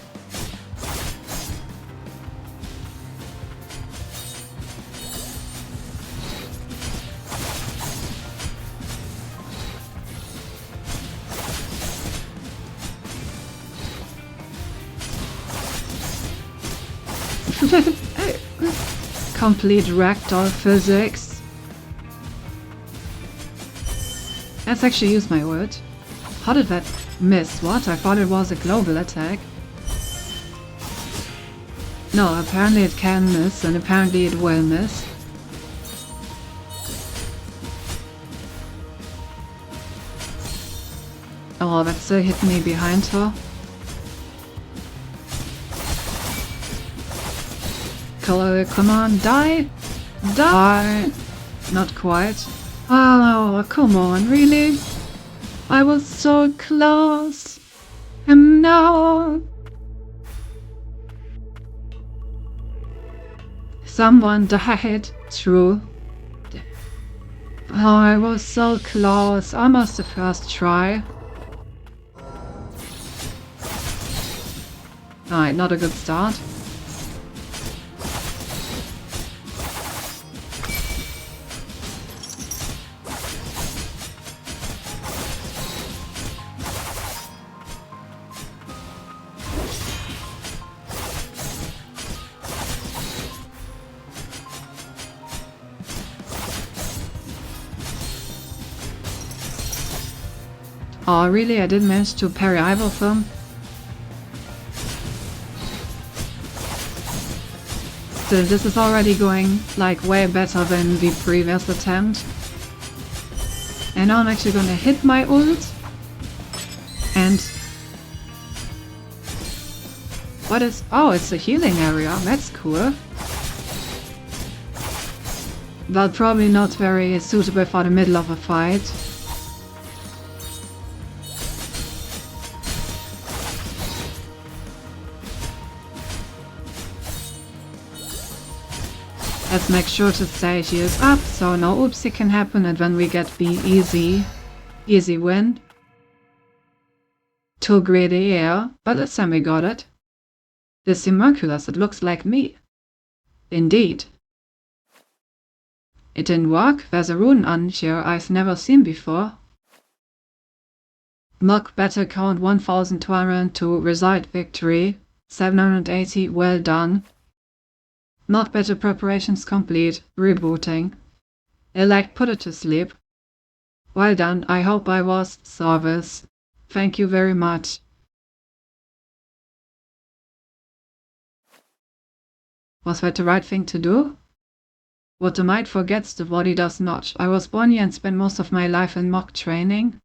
Complete ragdoll physics. Let's actually use my word. How did that miss? What? I thought it was a global attack. No, apparently it can miss, and apparently it will miss. Oh, that still hit me behind her. Come on, die! Die! Not quite. Oh, come on, really? I was so close. And now... Someone died. True. Oh, I was so close. Almost the first try. Alright, not a good start. Oh, really? I didn't manage to parry either of them? Still, this is already going, like, way better than the previous attempt. And now I'm actually gonna hit my ult. And... what is... oh, it's a healing area. That's cool. But probably not very suitable for the middle of a fight. Let's make sure to stay healed up, so no oopsie can happen, and then we get the easy win. Too greedy, yeah, but this time we got it. This Homunculus, it looks like me. Indeed. It didn't work. There's a rune on here I've never seen before. Mock battle count 1200 to result victory. 780, well done. Mock battle preparations complete. Rebooting. Elect put it to sleep. Well done, I hope I was service. Thank you very much. Was that the right thing to do? What the mind forgets, the body does not. I was born here and spent most of my life in mock training.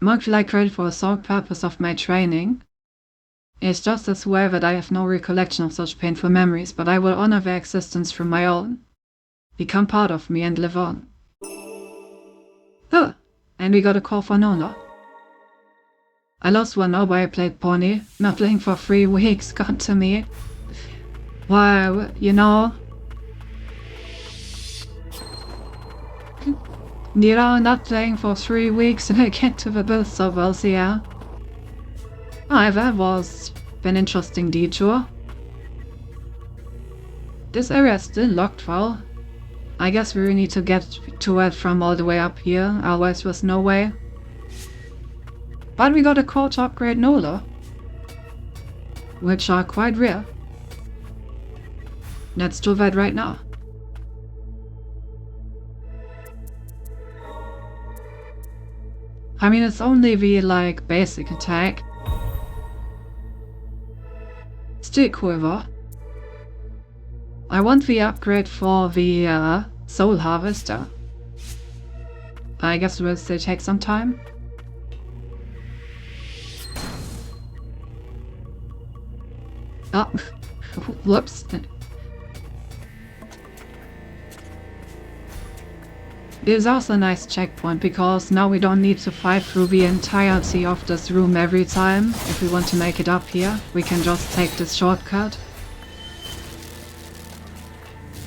Mock feel like credit for the sole purpose of my training. It's just as well that I have no recollection of such painful memories, but I will honor their existence through my own. Become part of me and live on. Oh, and we got a call for Nola. I lost one now, but I played Pony. Not playing for 3 weeks got to me. Well, you know... not playing for 3 weeks and I get to the booth of LCR. Oh, that was an interesting detour. This area is still locked though. I guess we really need to get to it from all the way up here, otherwise there's no way. But we got a call to upgrade Nola, which are quite rare. Let's do that right now. I mean, it's only the, like, basic attack. Still cool though. I want the upgrade for the Soul Harvester. I guess it will still take some time. Oh, whoops. This is also a nice checkpoint, because now we don't need to fight through the entirety of this room every time. If we want to make it up here, we can just take this shortcut.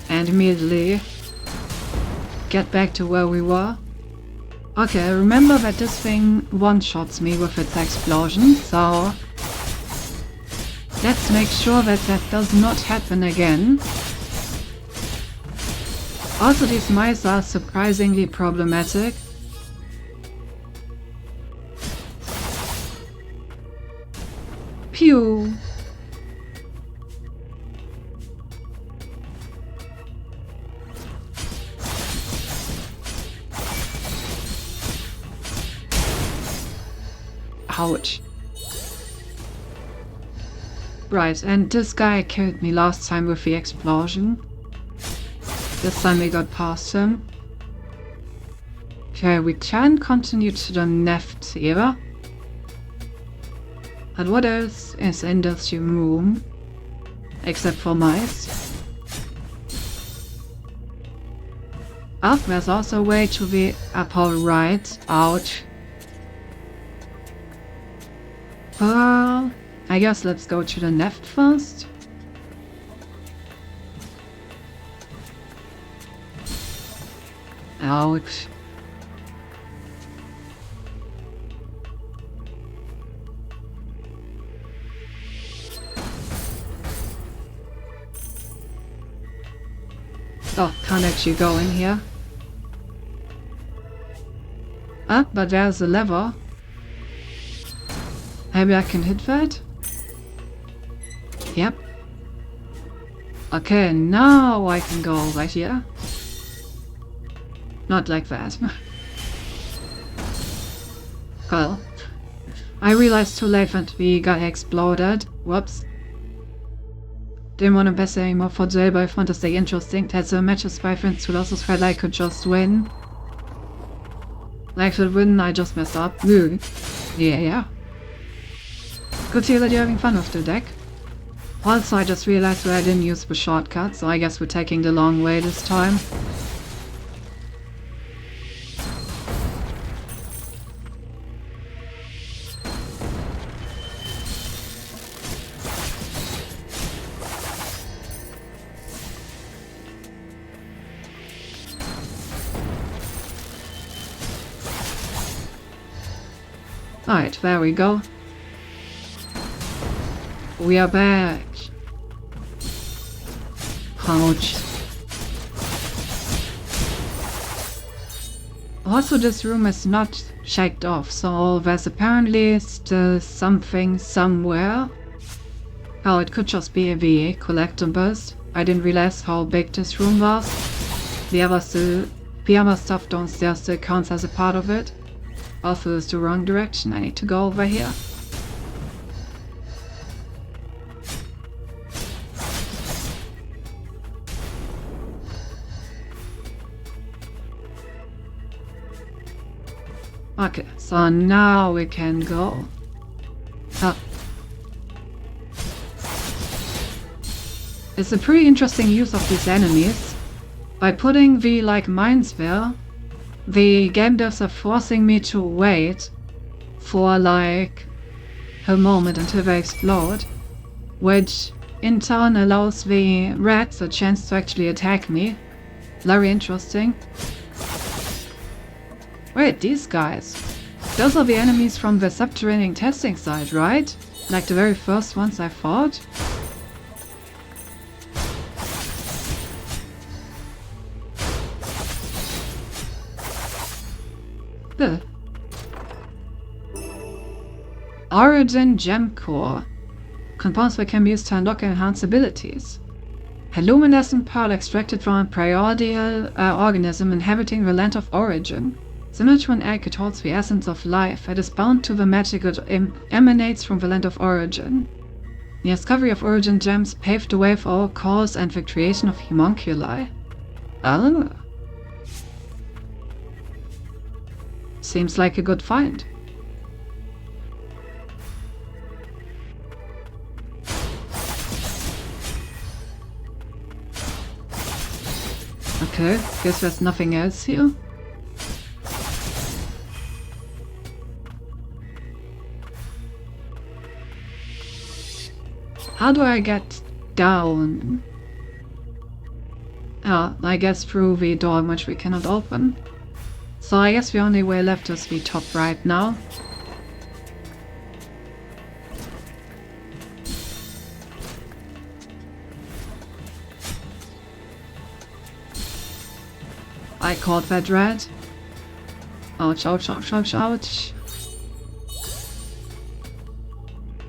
And immediately get back to where we were. Okay, remember that this thing one-shots me with its explosion, so let's make sure that that does not happen again. Also, these mice are surprisingly problematic. Pew! Ouch. Right, and this guy killed me last time with the explosion. This time we got past him. Okay, we can continue to the left here. And what else is in this room? Except for mice. Oh, there's also a way to the upper right. Ouch. I guess let's go to the left first. Ouch. Oh, can't actually go in here. Ah, but there's a lever. Maybe I can hit that? Yep. Okay, now I can go right here. Not like that. Well, I realized too late that we got exploded. Whoops. Didn't want to mess anymore for jail, but I found this interesting. That the matches by friends who lost felt like I could just win. Like to win, I just messed up. Ooh. Yeah. Good to hear that you're having fun with the deck. Also, I just realized that I didn't use the shortcut, so I guess we're taking the long way this time. Alright, there we go. We are back. Ouch. Also, this room is not checked off, so there's apparently still something somewhere. Oh, it could just be a VA collectibles. I didn't realize how big this room was. The other stuff downstairs still counts as a part of it. Also, it's the wrong direction. I need to go over here. Okay, so now we can go. It's a pretty interesting use of these enemies. By putting the mines there, the game devs are forcing me to wait for a moment until they explode, which in turn allows the rats a chance to actually attack me. Very interesting. Wait, these guys. Those are the enemies from the subterranean testing site, right? Like the very first ones I fought? The Origin Gem Core. Compounds that can be used to unlock and enhance abilities. A luminescent pearl extracted from a primordial organism inhabiting the land of origin. Similar to an egg, it holds the essence of life. It is bound to the magic that emanates from the land of origin. The discovery of origin gems paved the way for our cause and the creation of homunculi. Oh. Seems like a good find. Okay, guess there's nothing else here. How do I get down? I guess through the door which we cannot open. So I guess the only way left is the top right now. I caught that rat. Ouch, ouch, ouch, ouch, ouch.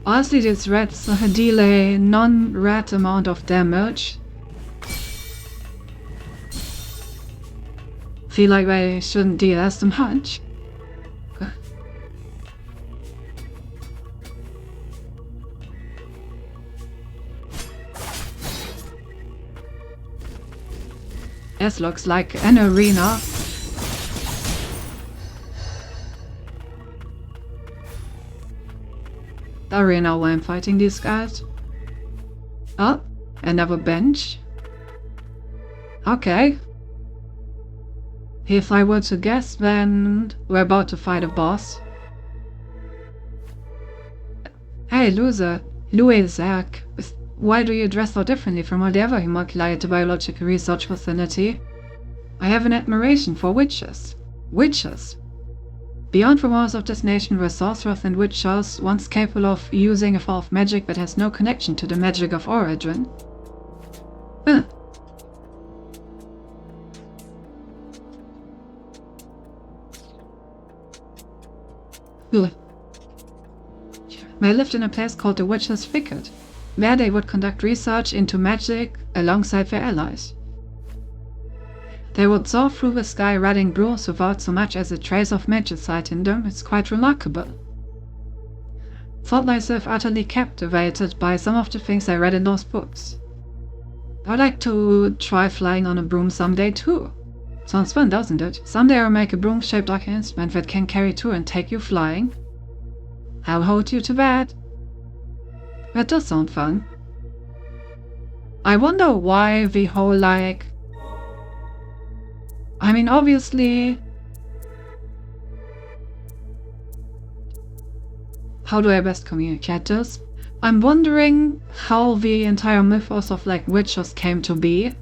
Honestly, these rats deal a non-rat amount of damage. Feel like they shouldn't deal as much. This looks like an arena. The arena where I'm fighting these guys. Oh, another bench. Okay. If I were to guess, then we're about to fight a boss. Hey, loser. Louis Zerk. Why do you dress so differently from all the other homunculi at the biological research facility? I have an admiration for witches. Witches? Beyond the walls of this nation were sorcerers and witchers, once capable of using a form of magic that has no connection to the magic of origin. Huh. They lived in a place called the Witch's Thicket, where they would conduct research into magic alongside their allies. They would soar through the sky riding brooms without so much as a trace of magicite in them. It's quite remarkable. Thought myself utterly captivated by some of the things I read in those books. I'd like to try flying on a broom someday too. Sounds fun, doesn't it? Someday I'll make a broom shaped like an instrument that can carry two and take you flying. I'll hold you to that. That does sound fun. I wonder why the whole like... I mean, obviously... How do I best communicate this? I'm wondering how the entire mythos of like witches came to be.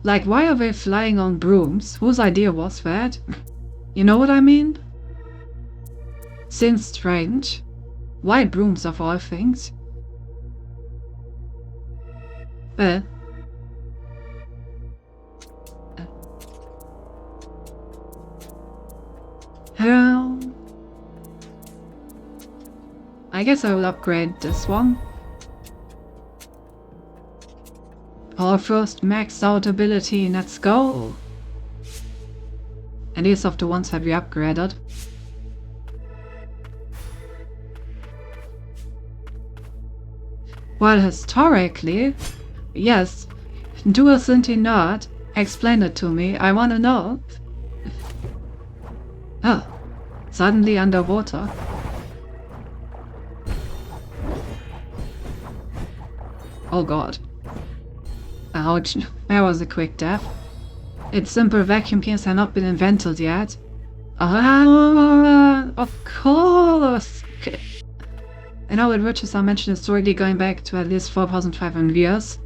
Like, why are they flying on brooms? Whose idea was that? You know what I mean? Seems strange. Why brooms of all things? Well... Hello? I guess I will upgrade this one. Our first maxed out ability, let's go! And these of the ones that we upgraded. Well, historically, yes, do a Sinti nerd, explain it to me, I wanna know. Oh, suddenly underwater. Oh god. Ouch, that was a quick death. Its simple vacuum cleaners have not been invented yet. Of course! I know that witches are mentioned historically going back to at least 4,500 years.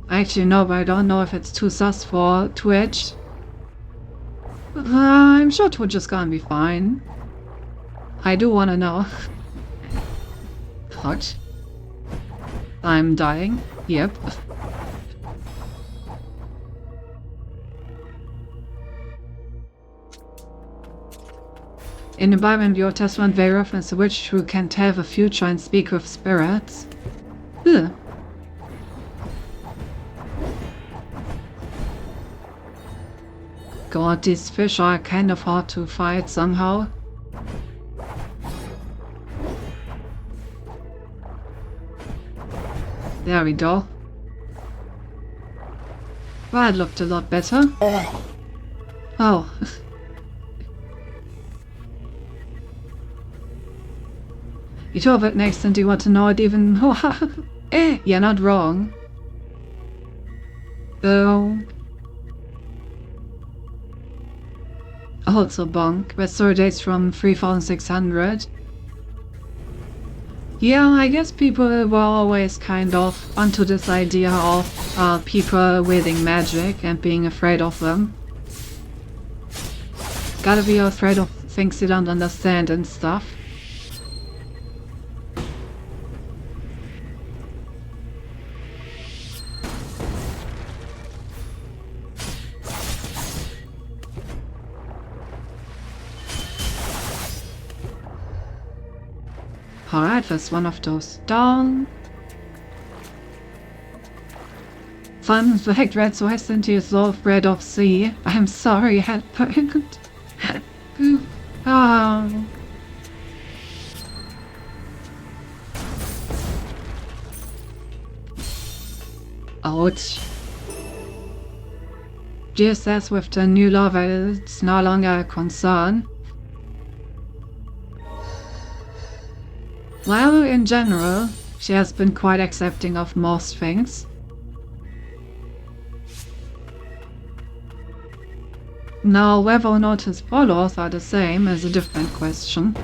I actually know, but I don't know if it's too sus for Twitch. I'm sure Twitch is gonna be fine. I do wanna know. What? I'm dying? Yep. In the Bible and the Old Testament, they reference a witch who can tell the future and speak with spirits. Ugh. God, these fish are kind of hard to fight somehow. There we go. Well, it looked a lot better. Oh. You told it next and do you want to know it even... you're not wrong. Though... Also bonk, restore dates from 3600. Yeah, I guess people were always kind of onto this idea of people wielding magic and being afraid of them. Gotta be afraid of things you don't understand and stuff. Alright, there's one of those down. Fun fact, red so hasn't used love bread of sea. I'm sorry, happened. Oh. Ouch. Just as with the new law, it's no longer a concern. Well, in general, she has been quite accepting of most things. Now, whether or not his followers are the same is a different question.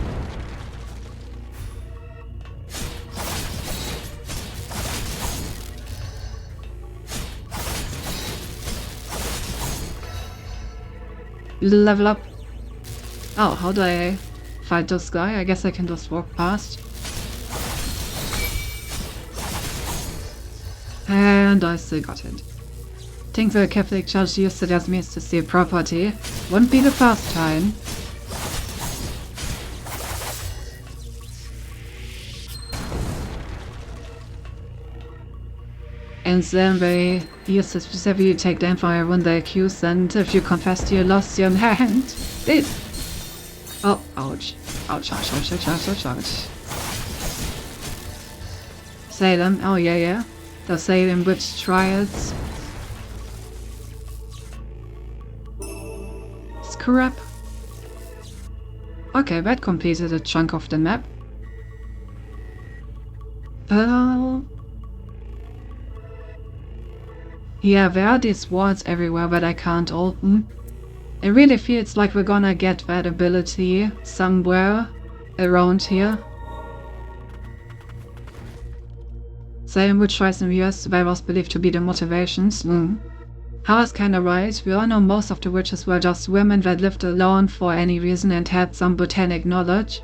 Level up. Oh, how do I fight this guy? I guess I can just walk past. And I still got it. Think the Catholic Church used it as means to steal property. Wouldn't be the first time. And then they used to specifically take them for when they accused, and if you confessed you lost your hand. Oh, ouch. Ouch, ouch, ouch, ouch, ouch, ouch, ouch. Salem, oh yeah. The Salem witch trials. Scrap. Okay, that completed a chunk of the map. Yeah, there are these walls everywhere that I can't open. It really feels like we're gonna get that ability somewhere around here. Same with choice in the US, that was believed to be the motivations. Howard's kinda right, we all know most of the witches were just women that lived alone for any reason and had some botanic knowledge.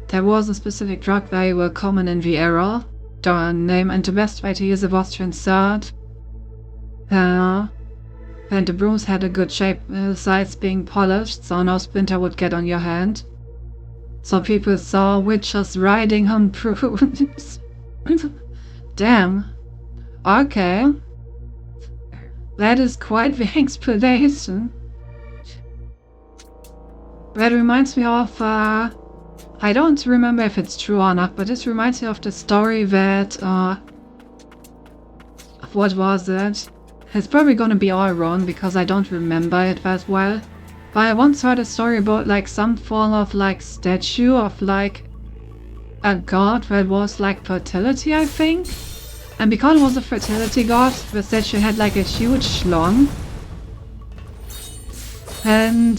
There was a specific drug they were common in the era, the name, and the best way to use it was to insert. And the brooms had a good shape, sides being polished, so no splinter would get on your hand. So people saw witches riding on brooms. Damn. Okay. That is quite the explanation. That reminds me of, I don't remember if it's true or not, but this reminds me of the story that, what was it? It's probably gonna be all wrong because I don't remember it that well. But I once heard a story about like some form of like statue of like a god that was like fertility, I think. And because it was a fertility god, the statue had like a huge schlong. And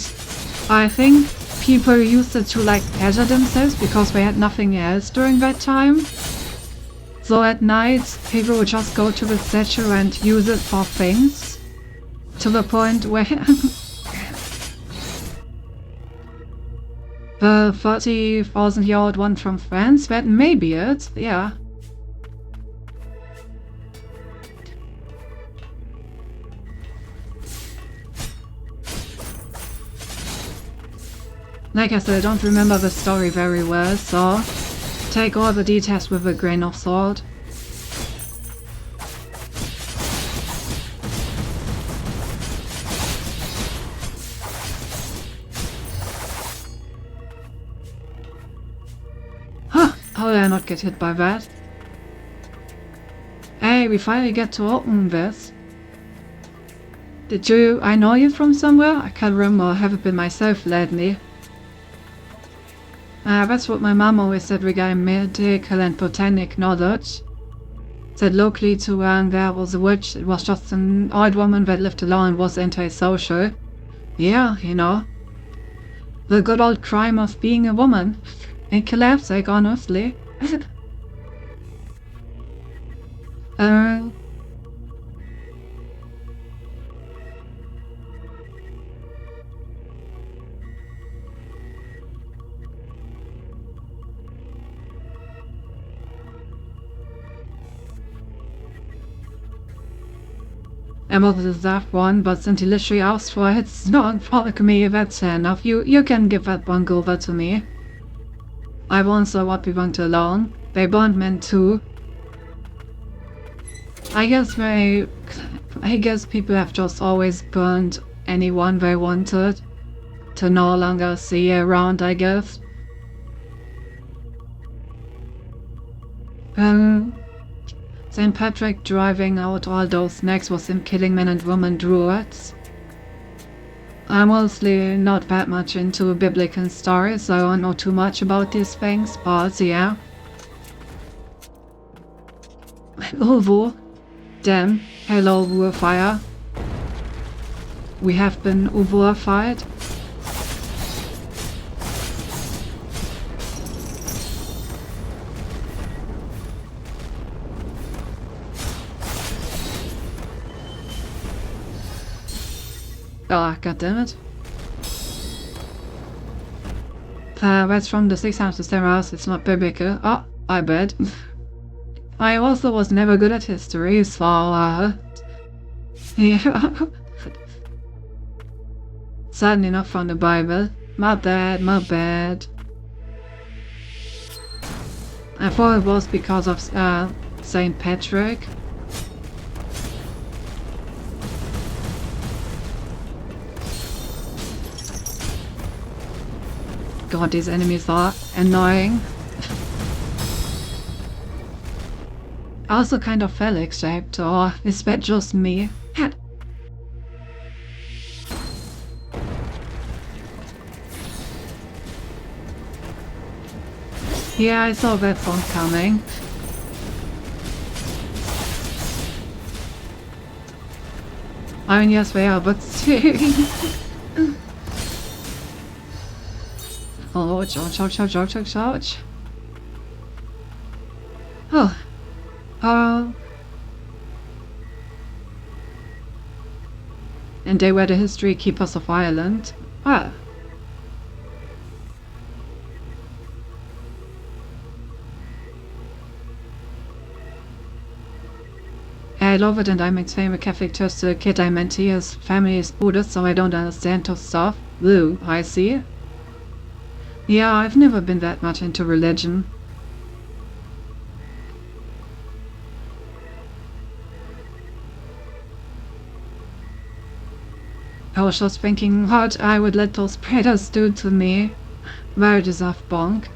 I think people used it to like pleasure themselves because they had nothing else during that time. So at night, people would just go to the statue and use it for things. To the point where the 30,000-year-old one from France, that may be it, yeah. Like I said, I don't remember the story very well, so take all the details with a grain of salt. Huh! How did I not get hit by that? Hey, we finally get to open this. I know you from somewhere? I can't remember, I haven't been myself lately. That's what my mom always said regarding medical and botanic knowledge. Said locally to when there was a witch, it was just an old woman that lived alone and was antisocial. Yeah, you know. The good old crime of being a woman. And collapsing, honestly. I'm not the that one, but since you literally asked for it, it's not for me, that's enough. You can give that one over to me. I won't say what we want alone. They burned men too. I guess people have just always burned anyone they wanted to no longer see around, I guess. St. Patrick driving out all those snakes was him killing men and women druids. I'm mostly not that much into biblical stories, so I don't know too much about these things, but yeah. Uvu. Damn. Hello, Uvu-fire. We have been Uvu-fired. Oh, goddammit. That's from the 600 House, it's not biblical. Oh, I bet. I also was never good at history, so yeah. Certainly not from the Bible. My bad, my bad. I thought it was because of St. Patrick. god, these enemies are annoying. Also kind of phallic shaped, or is that just me? Yeah, I saw that one coming. I mean, yes, they are, but oh, ouch. Oh. And they were the history keepers of Ireland. Ah. I love it, and I maintain a Catholic church to a kid I meant his family is Buddhist, so I don't understand her stuff. Ooh, I see. Yeah, I've never been that much into religion. I was just thinking what I would let those predators do to me. Very deserved bonk.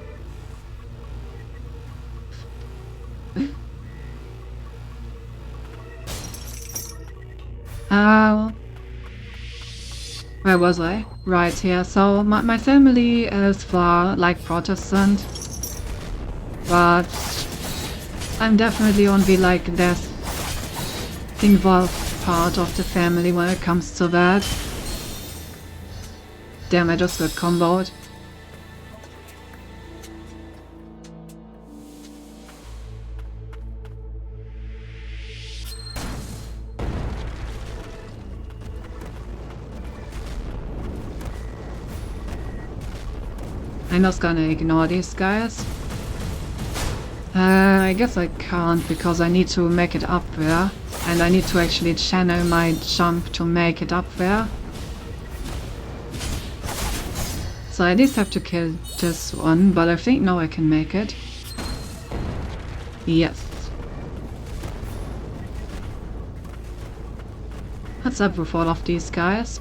Where was I? Right here. So my family is like Protestant, but I'm definitely on the like less involved part of the family when it comes to that. Damn, I just got comboed. I'm just gonna ignore these guys. I guess I can't because I need to make it up there. And I need to actually channel my jump to make it up there. So I at least have to kill this one, but I think now I can make it. Yes. What's up with all of these guys?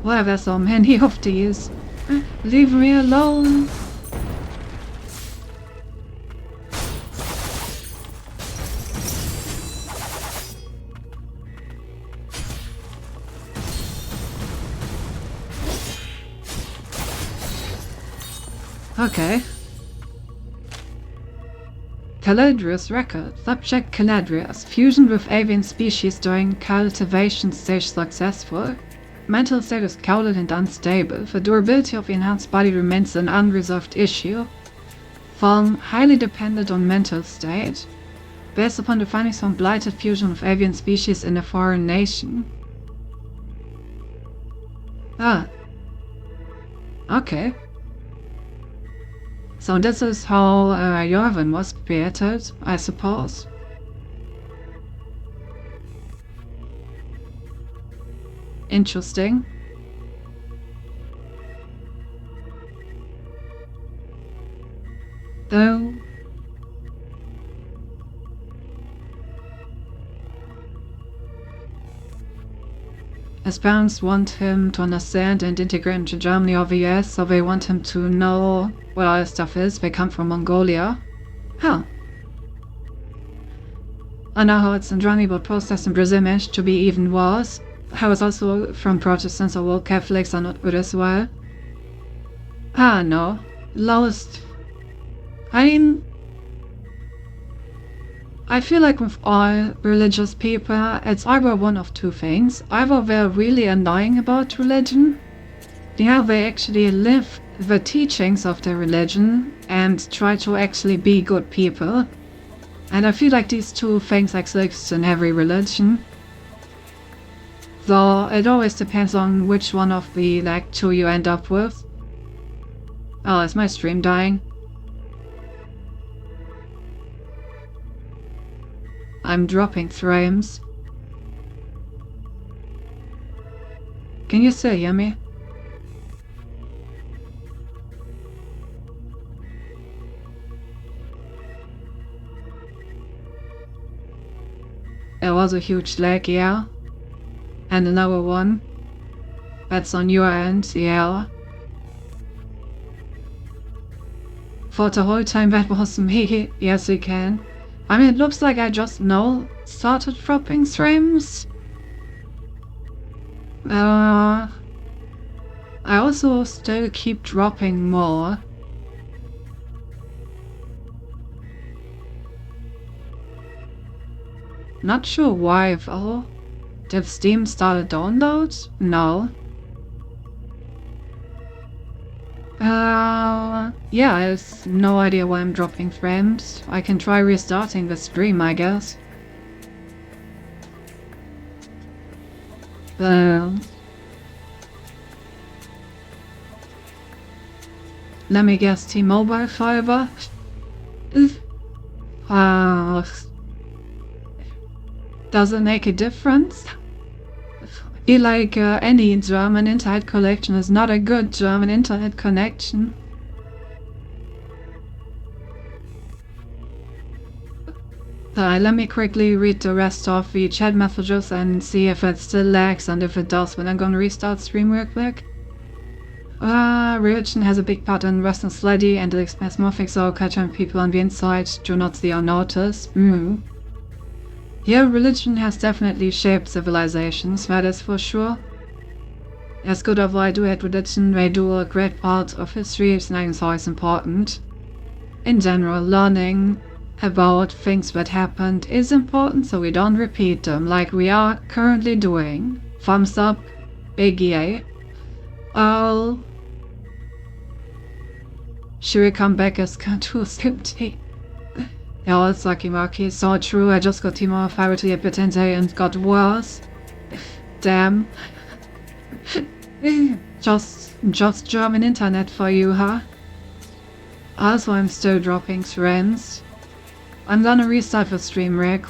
Why are there so many of these? Leave me alone! Okay. Caladrius record. Subject Caladrius. Fusion with avian species during cultivation stage successful. Mental state is clouded and unstable. The durability of the enhanced body remains an unresolved issue. Form highly dependent on mental state. Based upon the findings from blighted fusion of avian species in a foreign nation. Ah. Okay. So this is how Jorvin was created, I suppose. Interesting. Though his parents want him to understand and integrate into Germany or the US, so they want him to know what all this stuff is. They come from Mongolia. Huh. I know how it's in Germany, but Protestants in Brazil managed to be even worse. How it's also from Protestants, or all Catholics are not good as well. Ah, no. Lowest. I mean, I feel like with all religious people, it's either one of two things. Either they're really annoying about religion, yeah, they actually live the teachings of their religion and try to actually be good people. And I feel like these two things exist in every religion. So it always depends on which one of the like two you end up with. Oh, is my stream dying? I'm dropping frames. Can you still hear me? There was a huge lag, yeah. And another one. That's on your end, yeah. For the whole time that was me, yes we can. I mean, it looks like I just now started dropping streams. I also still keep dropping more. Not sure why though. Did Steam start a download? No. Yeah, I have no idea why I'm dropping frames. I can try restarting the stream, I guess. Let me guess, T-Mobile fiber? Does it make a difference? I feel like any German internet connection is not a good German internet connection. Let me quickly read the rest of the chat messages and see if it still lags, and if it does, then I'm gonna restart stream real quick. Religion has a big part in Western society and it expands more things so culture and people on the inside do not see or notice. Yeah, religion has definitely shaped civilizations, that is for sure. As good as I do at religion, they do a great part of history, and I think it's always important. In general, learning about things that happened is important so we don't repeat them, like we are currently doing. Thumbs up, big yay. Should we come back as Cantu Skipty? Yeah, it's Lucky Marky, so true, I just got T-Mobile fiber to get bit and it got worse. Damn. just German internet for you, huh? Also, I'm still dropping friends. I'm gonna restart the stream real